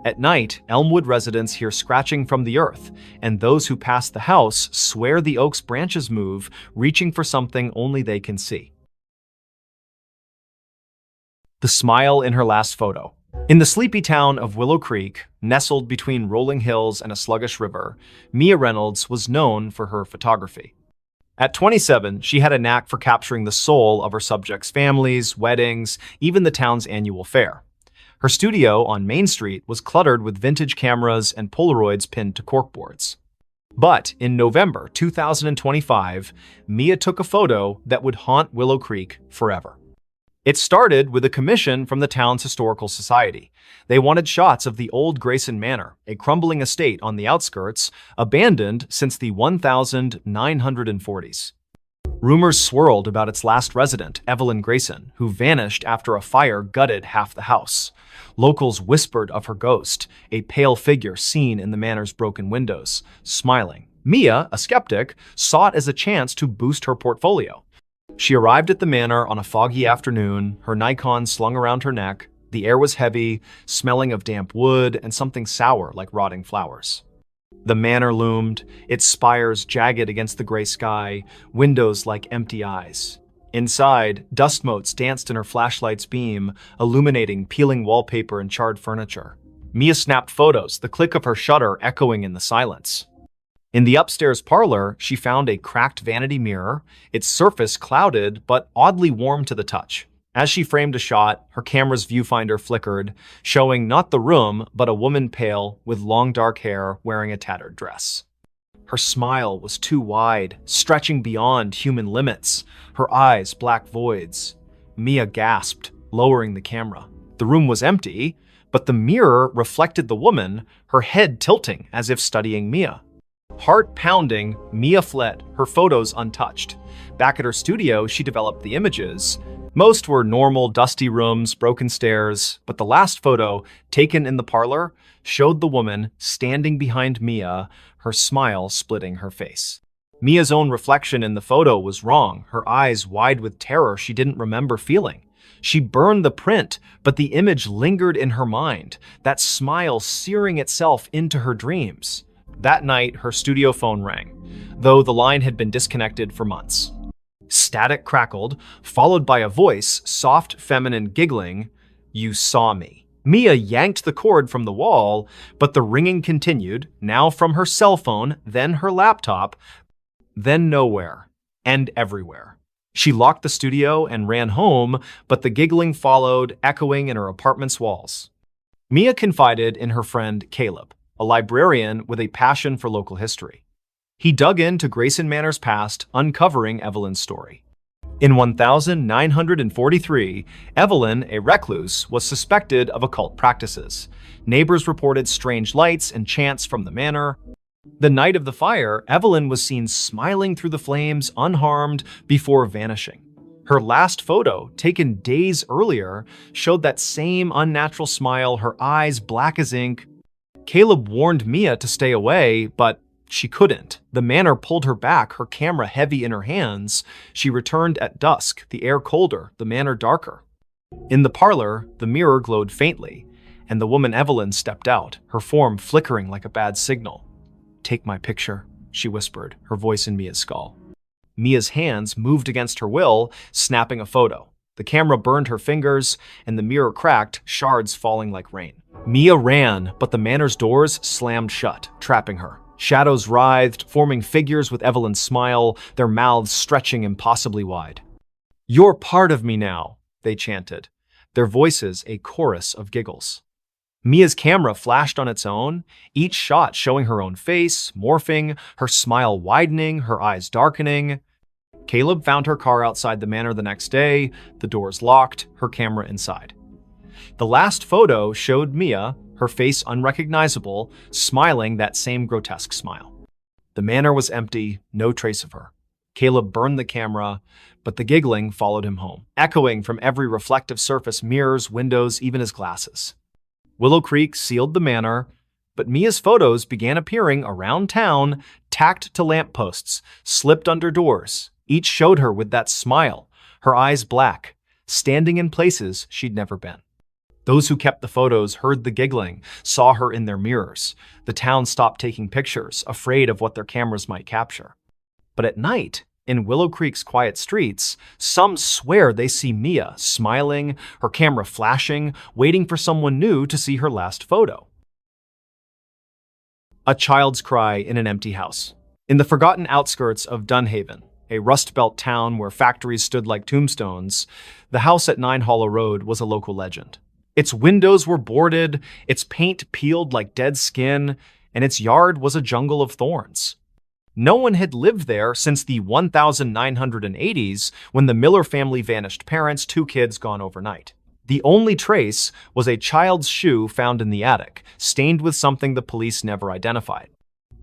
At night, Elmwood residents hear scratching from the earth, and those who pass the house swear the oak's branches move, reaching for something only they can see. The smile in her last photo. In the sleepy town of Willow Creek, nestled between rolling hills and a sluggish river, Mia Reynolds was known for her photography. At 27, she had a knack for capturing the soul of her subjects' families, weddings, even the town's annual fair. Her studio on Main Street was cluttered with vintage cameras and Polaroids pinned to corkboards. But in November 2025, Mia took a photo that would haunt Willow Creek forever. It started with a commission from the town's historical society. They wanted shots of the old Grayson Manor, a crumbling estate on the outskirts, abandoned since the 1940s. Rumors swirled about its last resident, Evelyn Grayson, who vanished after a fire gutted half the house. Locals whispered of her ghost, a pale figure seen in the manor's broken windows, smiling. Mia, a skeptic, saw it as a chance to boost her portfolio. She arrived at the manor on a foggy afternoon, her Nikon slung around her neck. The air was heavy, smelling of damp wood and something sour like rotting flowers. The manor loomed, its spires jagged against the gray sky, windows like empty eyes. Inside, dust motes danced in her flashlight's beam, illuminating peeling wallpaper and charred furniture. Mia snapped photos, the click of her shutter echoing in the silence. In the upstairs parlor, she found a cracked vanity mirror, its surface clouded but oddly warm to the touch. As she framed a shot, her camera's viewfinder flickered, showing not the room, but a woman pale, with long dark hair, wearing a tattered dress. Her smile was too wide, stretching beyond human limits, her eyes black voids. Mia gasped, lowering the camera. The room was empty, but the mirror reflected the woman, her head tilting as if studying Mia. Heart pounding, Mia fled, her photos untouched. Back at her studio, she developed the images. Most were normal, dusty rooms, broken stairs, but the last photo, taken in the parlor, showed the woman standing behind Mia, her smile splitting her face. Mia's own reflection in the photo was wrong, her eyes wide with terror she didn't remember feeling. She burned the print, but the image lingered in her mind, that smile searing itself into her dreams. That night, her studio phone rang, though the line had been disconnected for months. Static crackled, followed by a voice, soft, feminine, giggling, "You saw me." Mia yanked the cord from the wall, but the ringing continued, now from her cell phone, then her laptop, then nowhere, and everywhere. She locked the studio and ran home, but the giggling followed, echoing in her apartment's walls. Mia confided in her friend Caleb, a librarian with a passion for local history. He dug into Grayson Manor's past, uncovering Evelyn's story. In 1943, Evelyn, a recluse, was suspected of occult practices. Neighbors reported strange lights and chants from the manor. The night of the fire, Evelyn was seen smiling through the flames, unharmed, before vanishing. Her last photo, taken days earlier, showed that same unnatural smile, her eyes black as ink. Caleb warned Mia to stay away, but she couldn't. The manor pulled her back, her camera heavy in her hands. She returned at dusk, the air colder, the manor darker. In the parlor, the mirror glowed faintly, and the woman Evelyn stepped out, her form flickering like a bad signal. "Take my picture," she whispered, her voice in Mia's skull. Mia's hands moved against her will, snapping a photo. The camera burned her fingers, and the mirror cracked, shards falling like rain. Mia ran, but the manor's doors slammed shut, trapping her. Shadows writhed, forming figures with Evelyn's smile, their mouths stretching impossibly wide. "You're part of me now," they chanted, their voices a chorus of giggles. Mia's camera flashed on its own, each shot showing her own face, morphing, her smile widening, her eyes darkening. Caleb found her car outside the manor the next day, the doors locked, her camera inside. The last photo showed Mia, her face unrecognizable, smiling that same grotesque smile. The manor was empty, no trace of her. Caleb burned the camera, but the giggling followed him home, echoing from every reflective surface, mirrors, windows, even his glasses. Willow Creek sealed the manor, but Mia's photos began appearing around town, tacked to lampposts, slipped under doors. Each showed her with that smile, her eyes black, standing in places she'd never been. Those who kept the photos heard the giggling, saw her in their mirrors. The town stopped taking pictures, afraid of what their cameras might capture. But at night, in Willow Creek's quiet streets, some swear they see Mia smiling, her camera flashing, waiting for someone new to see her last photo. A child's cry in an empty house. In the forgotten outskirts of Dunhaven, a Rust Belt town where factories stood like tombstones, the house at 9 Hollow Road was a local legend. Its windows were boarded, its paint peeled like dead skin, and its yard was a jungle of thorns. No one had lived there since the 1980s, when the Miller family vanished, parents, 2 kids gone overnight. The only trace was a child's shoe found in the attic, stained with something the police never identified.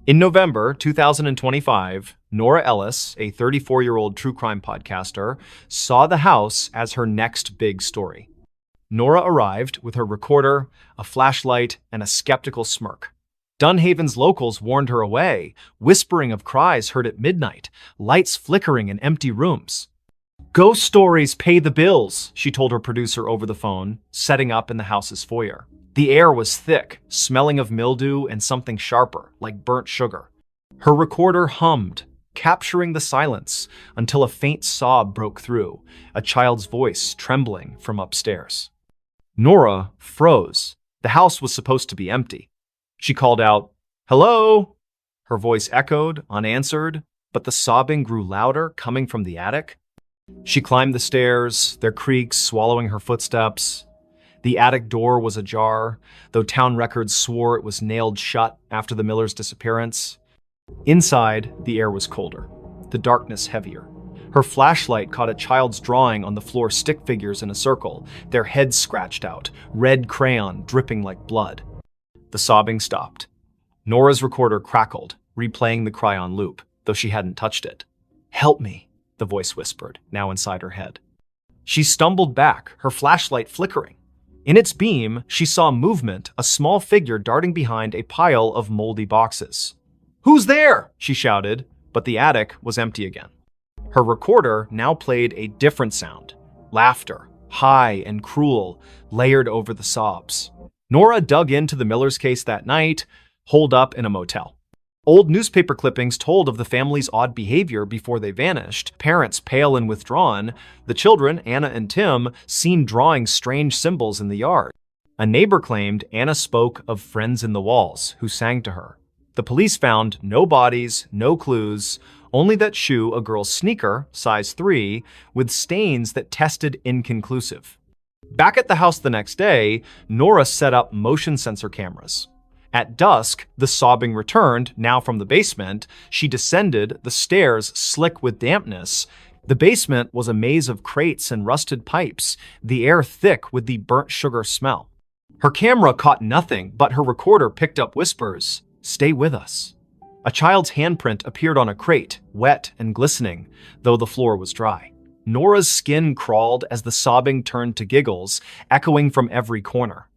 In November 2025, Nora Ellis, a 34-year-old true crime podcaster, saw the house as her next big story. Nora arrived with her recorder, a flashlight, and a skeptical smirk. Dunhaven's locals warned her away, whispering of cries heard at midnight, lights flickering in empty rooms. "Ghost stories pay the bills," she told her producer over the phone, setting up in the house's foyer. The air was thick, smelling of mildew and something sharper, like burnt sugar. Her recorder hummed, capturing the silence until a faint sob broke through, a child's voice trembling from upstairs. Nora froze. The house was supposed to be empty. She called out, "Hello?" Her voice echoed, unanswered, but the sobbing grew louder, coming from the attic. She climbed the stairs, their creaks swallowing her footsteps. The attic door was ajar, though town records swore it was nailed shut after the Millers' disappearance. Inside, the air was colder, the darkness heavier. Her flashlight caught a child's drawing on the floor, stick figures in a circle, their heads scratched out, red crayon dripping like blood. The sobbing stopped. Nora's recorder crackled, replaying the cry on loop, though she hadn't touched it. "Help me," the voice whispered, now inside her head. She stumbled back, her flashlight flickering. In its beam, she saw movement, a small figure darting behind a pile of moldy boxes. "Who's there?" she shouted, but the attic was empty again. Her recorder now played a different sound, laughter, high and cruel, layered over the sobs. Nora dug into the Millers' case that night, holed up in a motel. Old newspaper clippings told of the family's odd behavior before they vanished, parents pale and withdrawn, the children, Anna and Tim, seen drawing strange symbols in the yard. A neighbor claimed Anna spoke of friends in the walls who sang to her. The police found no bodies, no clues, only that shoe, a girl's sneaker, size 3, with stains that tested inconclusive. Back at the house the next day, Nora set up motion sensor cameras. At dusk, the sobbing returned, now from the basement. She descended, the stairs slick with dampness. The basement was a maze of crates and rusted pipes, the air thick with the burnt sugar smell. Her camera caught nothing, but her recorder picked up whispers. "Stay with us." A child's handprint appeared on a crate, wet and glistening, though the floor was dry. Nora's skin crawled as the sobbing turned to giggles, echoing from every corner.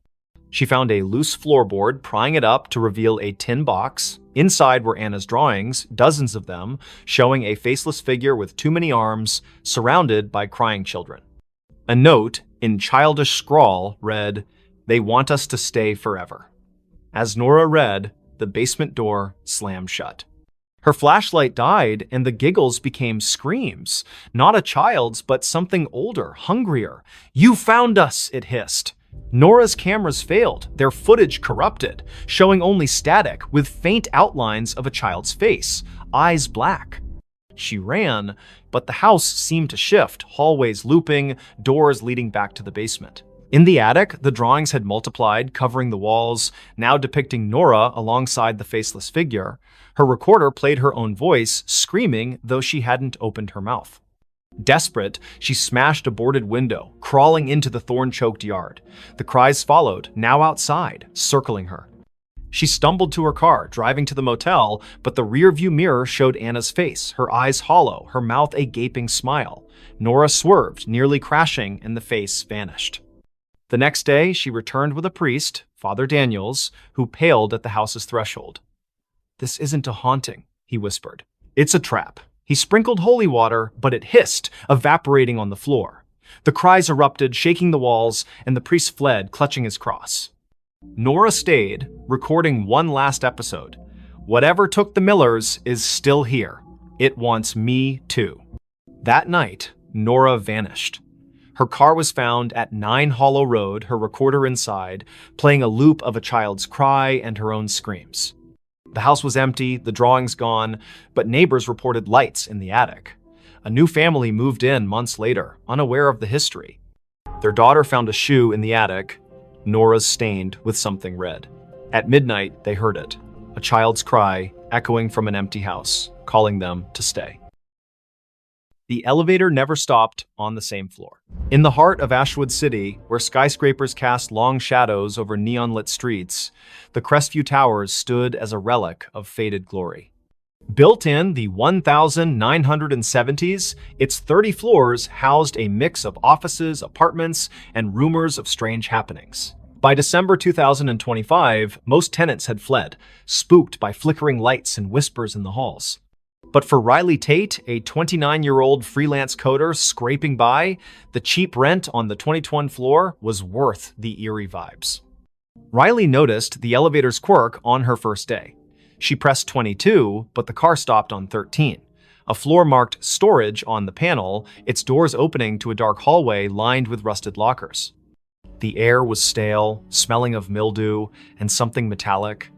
She found a loose floorboard, prying it up to reveal a tin box. Inside were Anna's drawings, dozens of them, showing a faceless figure with too many arms, surrounded by crying children. A note, in childish scrawl, read, "They want us to stay forever." As Nora read, the basement door slammed shut. Her flashlight died, and the giggles became screams. Not a child's, but something older, hungrier. "You found us," it hissed. Nora's cameras failed, their footage corrupted, showing only static with faint outlines of a child's face, eyes black. She ran, but the house seemed to shift, hallways looping, doors leading back to the basement. In the attic, the drawings had multiplied, covering the walls, now depicting Nora alongside the faceless figure. Her recorder played her own voice, screaming, though she hadn't opened her mouth. Desperate, she smashed a boarded window, crawling into the thorn-choked yard. The cries followed, now outside, circling her. She stumbled to her car, driving to the motel, but the rearview mirror showed Anna's face, her eyes hollow, her mouth a gaping smile. Nora swerved, nearly crashing, and the face vanished. The next day, she returned with a priest, Father Daniels, who paled at the house's threshold. "This isn't a haunting," he whispered. "It's a trap." He sprinkled holy water, but it hissed, evaporating on the floor. The cries erupted, shaking the walls, and the priest fled, clutching his cross. Nora stayed, recording one last episode. "Whatever took the Millers is still here. It wants me too." That night, Nora vanished. Her car was found at 9 Hollow Road, her recorder inside, playing a loop of a child's cry and her own screams. The house was empty, the drawings gone, but neighbors reported lights in the attic. A new family moved in months later, unaware of the history. Their daughter found a shoe in the attic, Nora's stained with something red. At midnight, they heard it, a child's cry echoing from an empty house, calling them to stay. The elevator never stopped on the same floor. In the heart of Ashwood City, where skyscrapers cast long shadows over neon-lit streets, the Crestview Towers stood as a relic of faded glory. Built in the 1970s, its 30 floors housed a mix of offices, apartments, and rumors of strange happenings. By December 2025, most tenants had fled, spooked by flickering lights and whispers in the halls. But for Riley Tate, a 29-year-old freelance coder scraping by, the cheap rent on the 22nd floor was worth the eerie vibes. Riley noticed the elevator's quirk on her first day. She pressed 22, but the car stopped on 13. A floor marked storage on the panel, its doors opening to a dark hallway lined with rusted lockers. The air was stale, smelling of mildew and something metallic.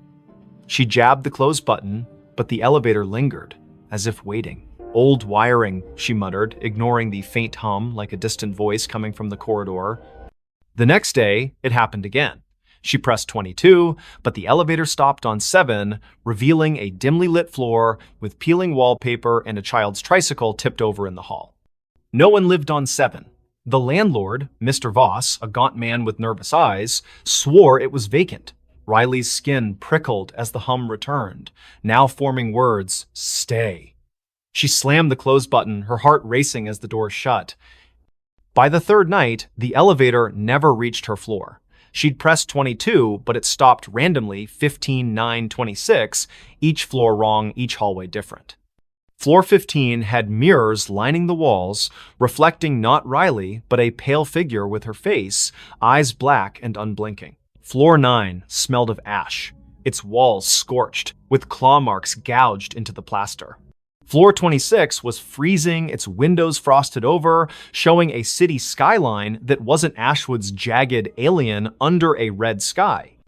She jabbed the close button, but the elevator lingered, as if waiting. "Old wiring," she muttered, ignoring the faint hum like a distant voice coming from the corridor. The next day, it happened again. She pressed 22, but the elevator stopped on 7, revealing a dimly lit floor with peeling wallpaper and a child's tricycle tipped over in the hall. No one lived on 7. The landlord, Mr. Voss, a gaunt man with nervous eyes, swore it was vacant. Riley's skin prickled as the hum returned, now forming words, "Stay." She slammed the close button, her heart racing as the door shut. By the third night, the elevator never reached her floor. She'd pressed 22, but it stopped randomly 15, 9, 26, each floor wrong, each hallway different. Floor 15 had mirrors lining the walls, reflecting not Riley, but a pale figure with her face, eyes black and unblinking. Floor 9 smelled of ash, its walls scorched, with claw marks gouged into the plaster. Floor 26 was freezing, its windows frosted over, showing a city skyline that wasn't Ashwood's jagged alien under a red sky.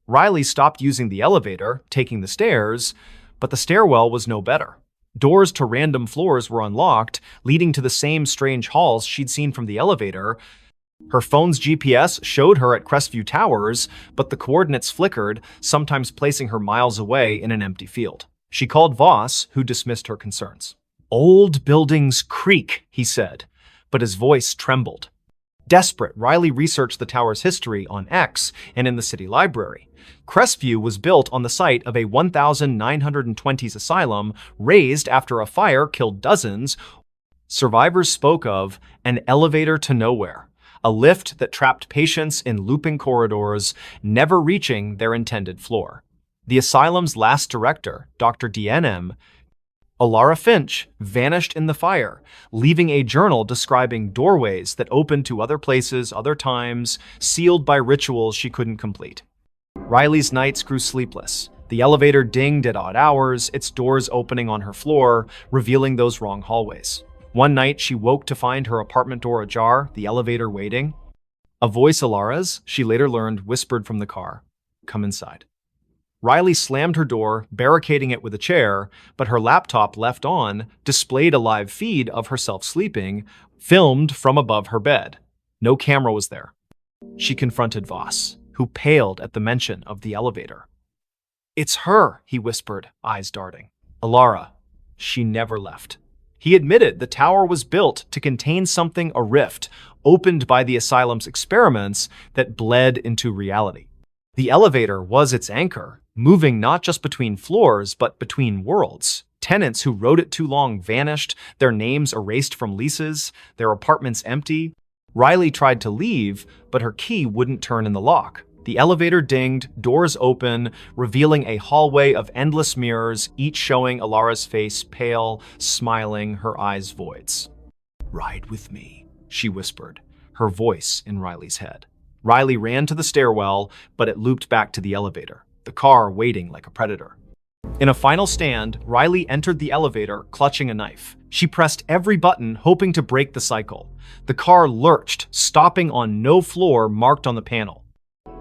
Riley stopped using the elevator, taking the stairs, but the stairwell was no better. Doors to random floors were unlocked, leading to the same strange halls she'd seen from the elevator. Her phone's GPS showed her at Crestview Towers, but the coordinates flickered, sometimes placing her miles away in an empty field. She called Voss, who dismissed her concerns. "Old buildings creak," he said, but his voice trembled. Desperate, Riley researched the tower's history on X and in the city library. Crestview was built on the site of a 1920s asylum, razed after a fire killed dozens. Survivors spoke of an elevator to nowhere, a lift that trapped patients in looping corridors, never reaching their intended floor. The asylum's last director, Dr. DNM, Alara Finch, vanished in the fire, leaving a journal describing doorways that opened to other places, other times, sealed by rituals she couldn't complete. Riley's nights grew sleepless. The elevator dinged at odd hours, its doors opening on her floor, revealing those wrong hallways. One night, she woke to find her apartment door ajar, the elevator waiting. A voice, Alara's, she later learned, whispered from the car, "Come inside." Riley slammed her door, barricading it with a chair, but her laptop left on displayed a live feed of herself sleeping, filmed from above her bed. No camera was there. She confronted Voss, who paled at the mention of the elevator. "It's her," he whispered, eyes darting. "Alara, she never left." He admitted the tower was built to contain something, a rift, opened by the asylum's experiments that bled into reality. The elevator was its anchor, moving not just between floors, but between worlds. Tenants who rode it too long vanished, their names erased from leases, their apartments empty. Riley tried to leave, but her key wouldn't turn in the lock. The elevator dinged, doors open, revealing a hallway of endless mirrors, each showing Alara's face pale, smiling, her eyes voids. "Ride with me," she whispered, her voice in Riley's head. Riley ran to the stairwell, but it looped back to the elevator, the car waiting like a predator. In a final stand, Riley entered the elevator, clutching a knife. She pressed every button, hoping to break the cycle. The car lurched, stopping on no floor marked on the panel.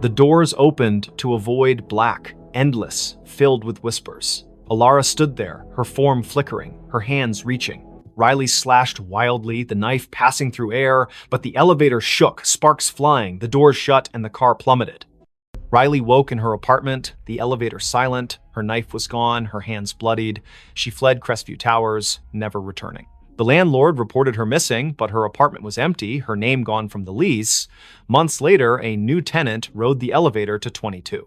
The doors opened to a void black, endless, filled with whispers. Alara stood there, her form flickering, her hands reaching. Riley slashed wildly, the knife passing through air, but the elevator shook, sparks flying, the doors shut, and the car plummeted. Riley woke in her apartment, the elevator silent, her knife was gone, her hands bloodied. She fled Crestview Towers, never returning. The landlord reported her missing, but her apartment was empty, her name gone from the lease. Months later, a new tenant rode the elevator to 22.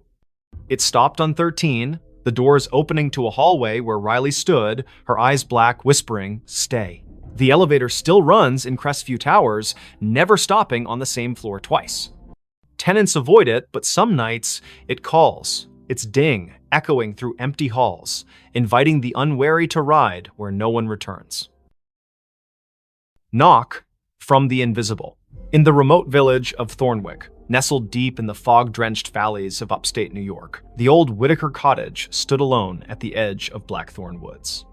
It stopped on 13, the doors opening to a hallway where Riley stood, her eyes black, whispering, "Stay." The elevator still runs in Crestview Towers, never stopping on the same floor twice. Tenants avoid it, but some nights it calls, its ding echoing through empty halls, inviting the unwary to ride where no one returns. Knock from the invisible. In the remote village of Thornwick, nestled deep in the fog-drenched valleys of upstate New York, the old Whitaker cottage stood alone at the edge of Blackthorn Woods.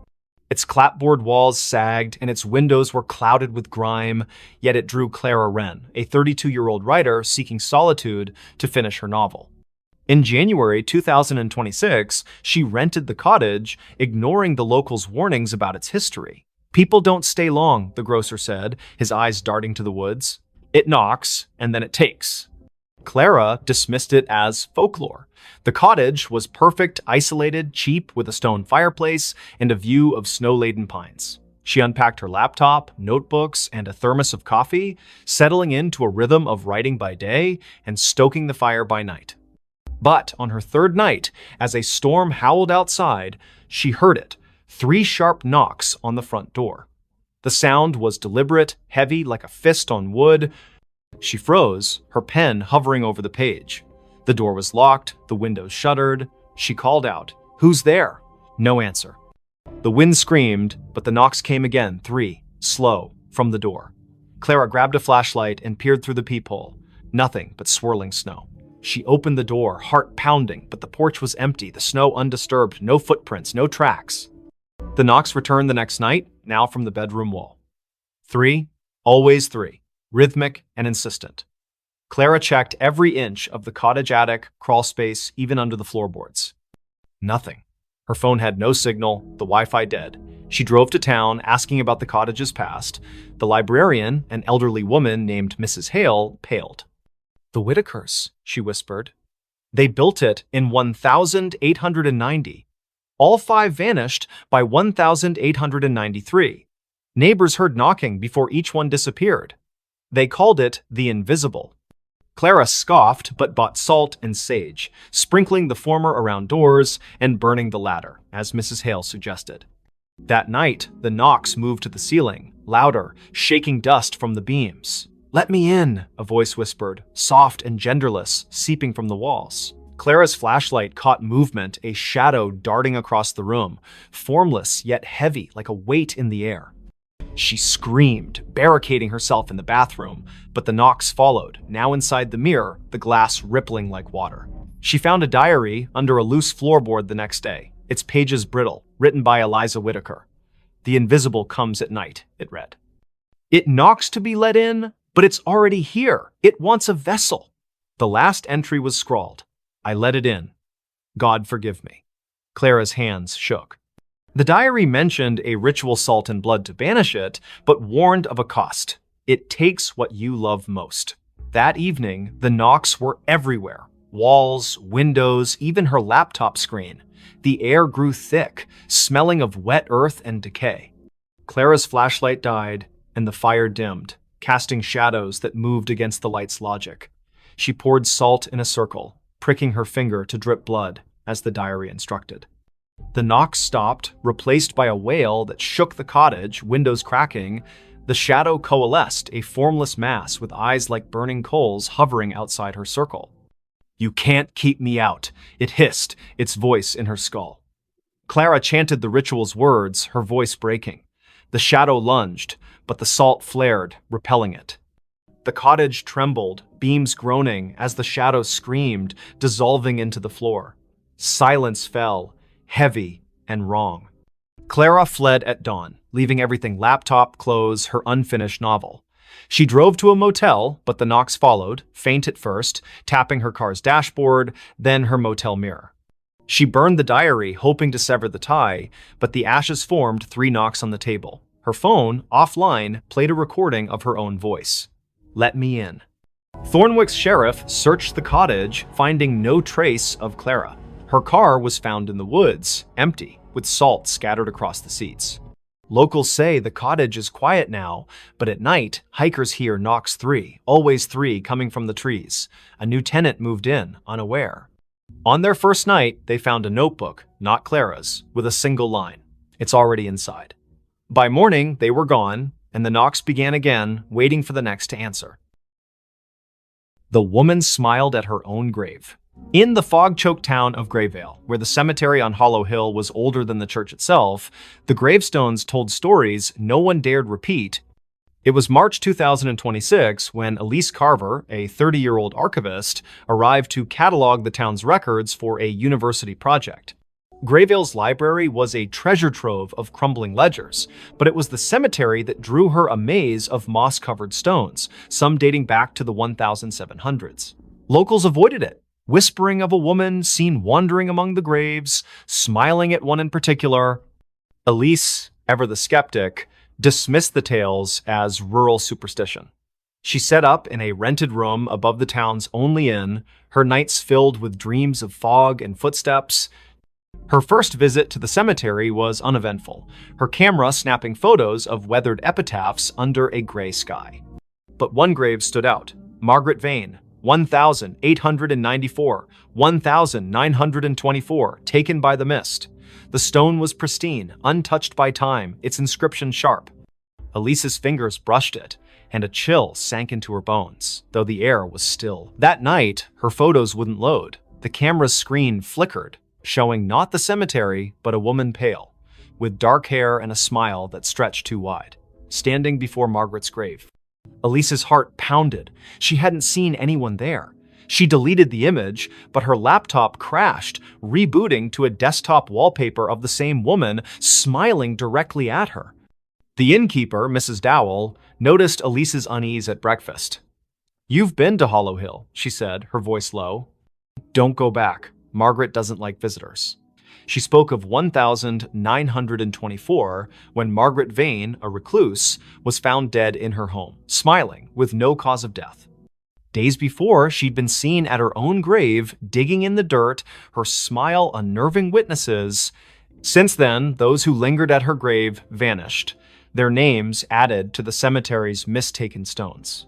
Its clapboard walls sagged and its windows were clouded with grime, yet it drew Clara Wren, a 32-year-old writer seeking solitude to finish her novel. In January 2026, she rented the cottage, ignoring the locals' warnings about its history. "People don't stay long," the grocer said, his eyes darting to the woods. "It knocks, and then it takes." Clara dismissed it as folklore. The cottage was perfect, isolated, cheap, with a stone fireplace and a view of snow-laden pines. She unpacked her laptop, notebooks, and a thermos of coffee, settling into a rhythm of writing by day and stoking the fire by night. But on her third night, as a storm howled outside, she heard it, 3 sharp knocks on the front door. The sound was deliberate, heavy like a fist on wood. She froze, her pen hovering over the page. The door was locked, the windows shuttered. She called out, "Who's there?" No answer. The wind screamed, but the knocks came again, 3, slow, from the door. Clara grabbed a flashlight and peered through the peephole. Nothing but swirling snow. She opened the door, heart pounding, but the porch was empty, the snow undisturbed, no footprints, no tracks. The knocks returned the next night, now from the bedroom wall. 3, always 3, rhythmic and insistent. Clara checked every inch of the cottage attic, crawl space, even under the floorboards. Nothing. Her phone had no signal, the Wi-Fi dead. She drove to town, asking about the cottage's past. The librarian, an elderly woman named Mrs. Hale, paled. "The Whitakers," she whispered. "They built it in 1890. All 5 vanished by 1893. Neighbors heard knocking before each one disappeared. They called it the Invisible." Clara scoffed but bought salt and sage, sprinkling the former around doors and burning the latter, as Mrs. Hale suggested. That night, the knocks moved to the ceiling, louder, shaking dust from the beams. "Let me in," a voice whispered, soft and genderless, seeping from the walls. Clara's flashlight caught movement, a shadow darting across the room, formless yet heavy like a weight in the air. She screamed, barricading herself in the bathroom, but the knocks followed, now inside the mirror, the glass rippling like water. She found a diary under a loose floorboard the next day, its pages brittle, written by Eliza Whitaker. "The invisible comes at night," it read. "It knocks to be let in, but it's already here. It wants a vessel." The last entry was scrawled, "I let it in. God forgive me." Clara's hands shook. The diary mentioned a ritual salt and blood to banish it, but warned of a cost. It takes what you love most. That evening, the knocks were everywhere. Walls, windows, even her laptop screen. The air grew thick, smelling of wet earth and decay. Clara's flashlight died, and the fire dimmed, casting shadows that moved against the light's logic. She poured salt in a circle, pricking her finger to drip blood. as the diary instructed. The knocks stopped, replaced by a wail that shook the cottage, windows cracking. The shadow coalesced, a formless mass with eyes like burning coals hovering outside her circle. "You can't keep me out," it hissed, its voice in her skull. Clara chanted the ritual's words, her voice breaking. The shadow lunged, but the salt flared, repelling it. The cottage trembled, beams groaning as the shadow screamed, dissolving into the floor. Silence fell, heavy and wrong. Clara fled at dawn, leaving everything: laptop, clothes, her unfinished novel. She drove to a motel, but the knocks followed, faint at first, tapping her car's dashboard, then her motel mirror. She burned the diary, hoping to sever the tie, but the ashes formed 3 knocks on the table. Her phone, offline, played a recording of her own voice. "Let me in." Thornwick's sheriff searched the cottage, finding no trace of Clara. Her car was found in the woods, empty, with salt scattered across the seats. Locals say the cottage is quiet now, but at night, hikers hear knocks 3, always 3, coming from the trees. A new tenant moved in, unaware. On their first night, they found a notebook, not Clara's, with a single line: "It's already inside." By morning, they were gone, and the knocks began again, waiting for the next to answer. The woman smiled at her own grave. In the fog-choked town of Grayvale, where the cemetery on Hollow Hill was older than the church itself, the gravestones told stories no one dared repeat. It was March 2026 when Elise Carver, a 30-year-old archivist, arrived to catalog the town's records for a university project. Grayvale's library was a treasure trove of crumbling ledgers, but it was the cemetery that drew her a maze of moss-covered stones, some dating back to the 1700s. Locals avoided it, whispering of a woman seen wandering among the graves, smiling at one in particular. Elise, ever the skeptic, dismissed the tales as rural superstition. She set up in a rented room above the town's only inn, her nights filled with dreams of fog and footsteps. Her first visit to the cemetery was uneventful, her camera snapping photos of weathered epitaphs under a gray sky. But one grave stood out: Margaret Vane, 1894, 1924, taken by the mist. The stone was pristine, untouched by time, its inscription sharp. Elise's fingers brushed it, and a chill sank into her bones, though the air was still. That night, her photos wouldn't load. The camera's screen flickered, showing not the cemetery, but a woman pale, with dark hair and a smile that stretched too wide, standing before Margaret's grave. Elise's heart pounded. She hadn't seen anyone there. She deleted the image, but her laptop crashed, rebooting to a desktop wallpaper of the same woman smiling directly at her. The innkeeper, Mrs. Dowell, noticed Elise's unease at breakfast. "You've been to Hollow Hill," she said, her voice low. "Don't go back. Margaret doesn't like visitors." She spoke of 1924, when Margaret Vane, a recluse, was found dead in her home, smiling, with no cause of death. Days before, she'd been seen at her own grave, digging in the dirt, her smile unnerving witnesses. Since then, those who lingered at her grave vanished, their names added to the cemetery's mistaken stones.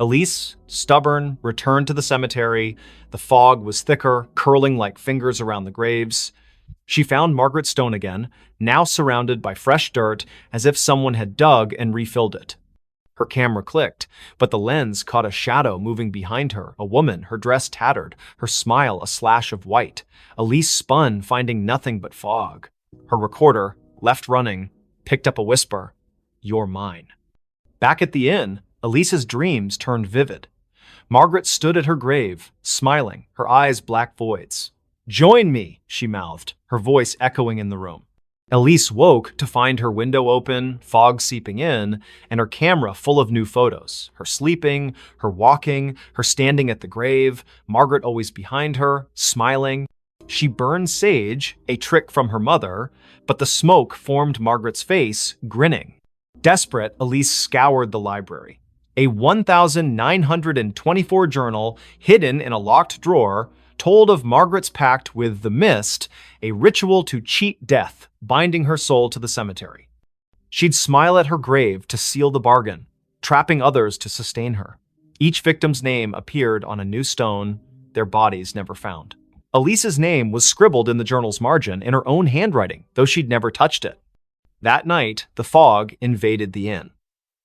Elise, stubborn, returned to the cemetery. The fog was thicker, curling like fingers around the graves. She found Margaret's stone again, now surrounded by fresh dirt, as if someone had dug and refilled it. Her camera clicked, but the lens caught a shadow moving behind her, a woman, her dress tattered, her smile a slash of white. Elise spun, finding nothing but fog. Her recorder, left running, picked up a whisper: "You're mine." Back at the inn, Elise's dreams turned vivid. Margaret stood at her grave, smiling, her eyes black voids. "Join me," she mouthed, her voice echoing in the room. Elise woke to find her window open, fog seeping in, and her camera full of new photos. Her sleeping, her walking, her standing at the grave, Margaret always behind her, smiling. She burned sage, a trick from her mother, but the smoke formed Margaret's face, grinning. Desperate, Elise scoured the library. A 1924 journal, hidden in a locked drawer, told of Margaret's pact with the mist, a ritual to cheat death, binding her soul to the cemetery. She'd smile at her grave to seal the bargain, trapping others to sustain her. Each victim's name appeared on a new stone, their bodies never found. Elise's name was scribbled in the journal's margin in her own handwriting, though she'd never touched it. That night, the fog invaded the inn.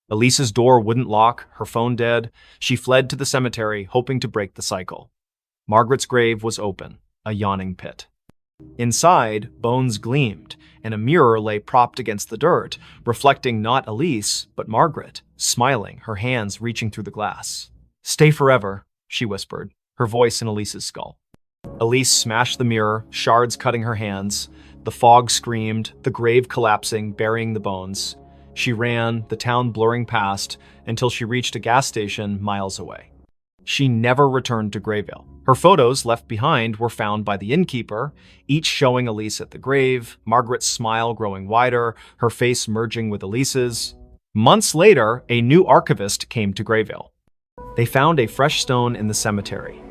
Elise's door wouldn't lock, her phone dead. She fled to the cemetery, hoping to break the cycle. Margaret's grave was open, a yawning pit. Inside, bones gleamed, and a mirror lay propped against the dirt, reflecting not Elise, but Margaret, smiling, her hands reaching through the glass. "Stay forever," she whispered, her voice in Elise's skull. Elise smashed the mirror, shards cutting her hands. The fog screamed, the grave collapsing, burying the bones. She ran, the town blurring past, until she reached a gas station miles away. She never returned to Grayville. Her photos left behind were found by the innkeeper, each showing Elise at the grave, Margaret's smile growing wider, her face merging with Elise's. Months later, a new archivist came to Grayville. They found a fresh stone in the cemetery.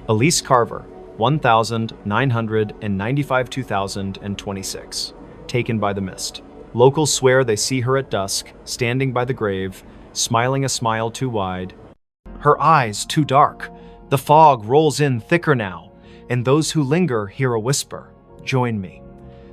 Elise Carver, 1995-2026, taken by the mist. Locals swear they see her at dusk, standing by the grave, smiling a smile too wide. Her eyes too dark. The fog rolls in thicker now, and those who linger hear a whisper, "Join me."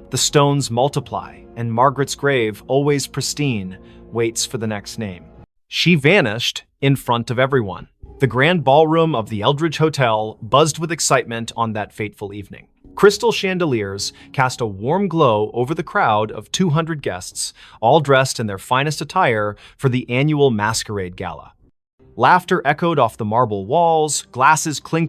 The stones multiply, and Margaret's grave, always pristine, waits for the next name. She vanished in front of everyone. The grand ballroom of the Eldridge Hotel buzzed with excitement on that fateful evening. Crystal chandeliers cast a warm glow over the crowd of 200 guests, all dressed in their finest attire for the annual masquerade gala. Laughter echoed off the marble walls, glasses clinked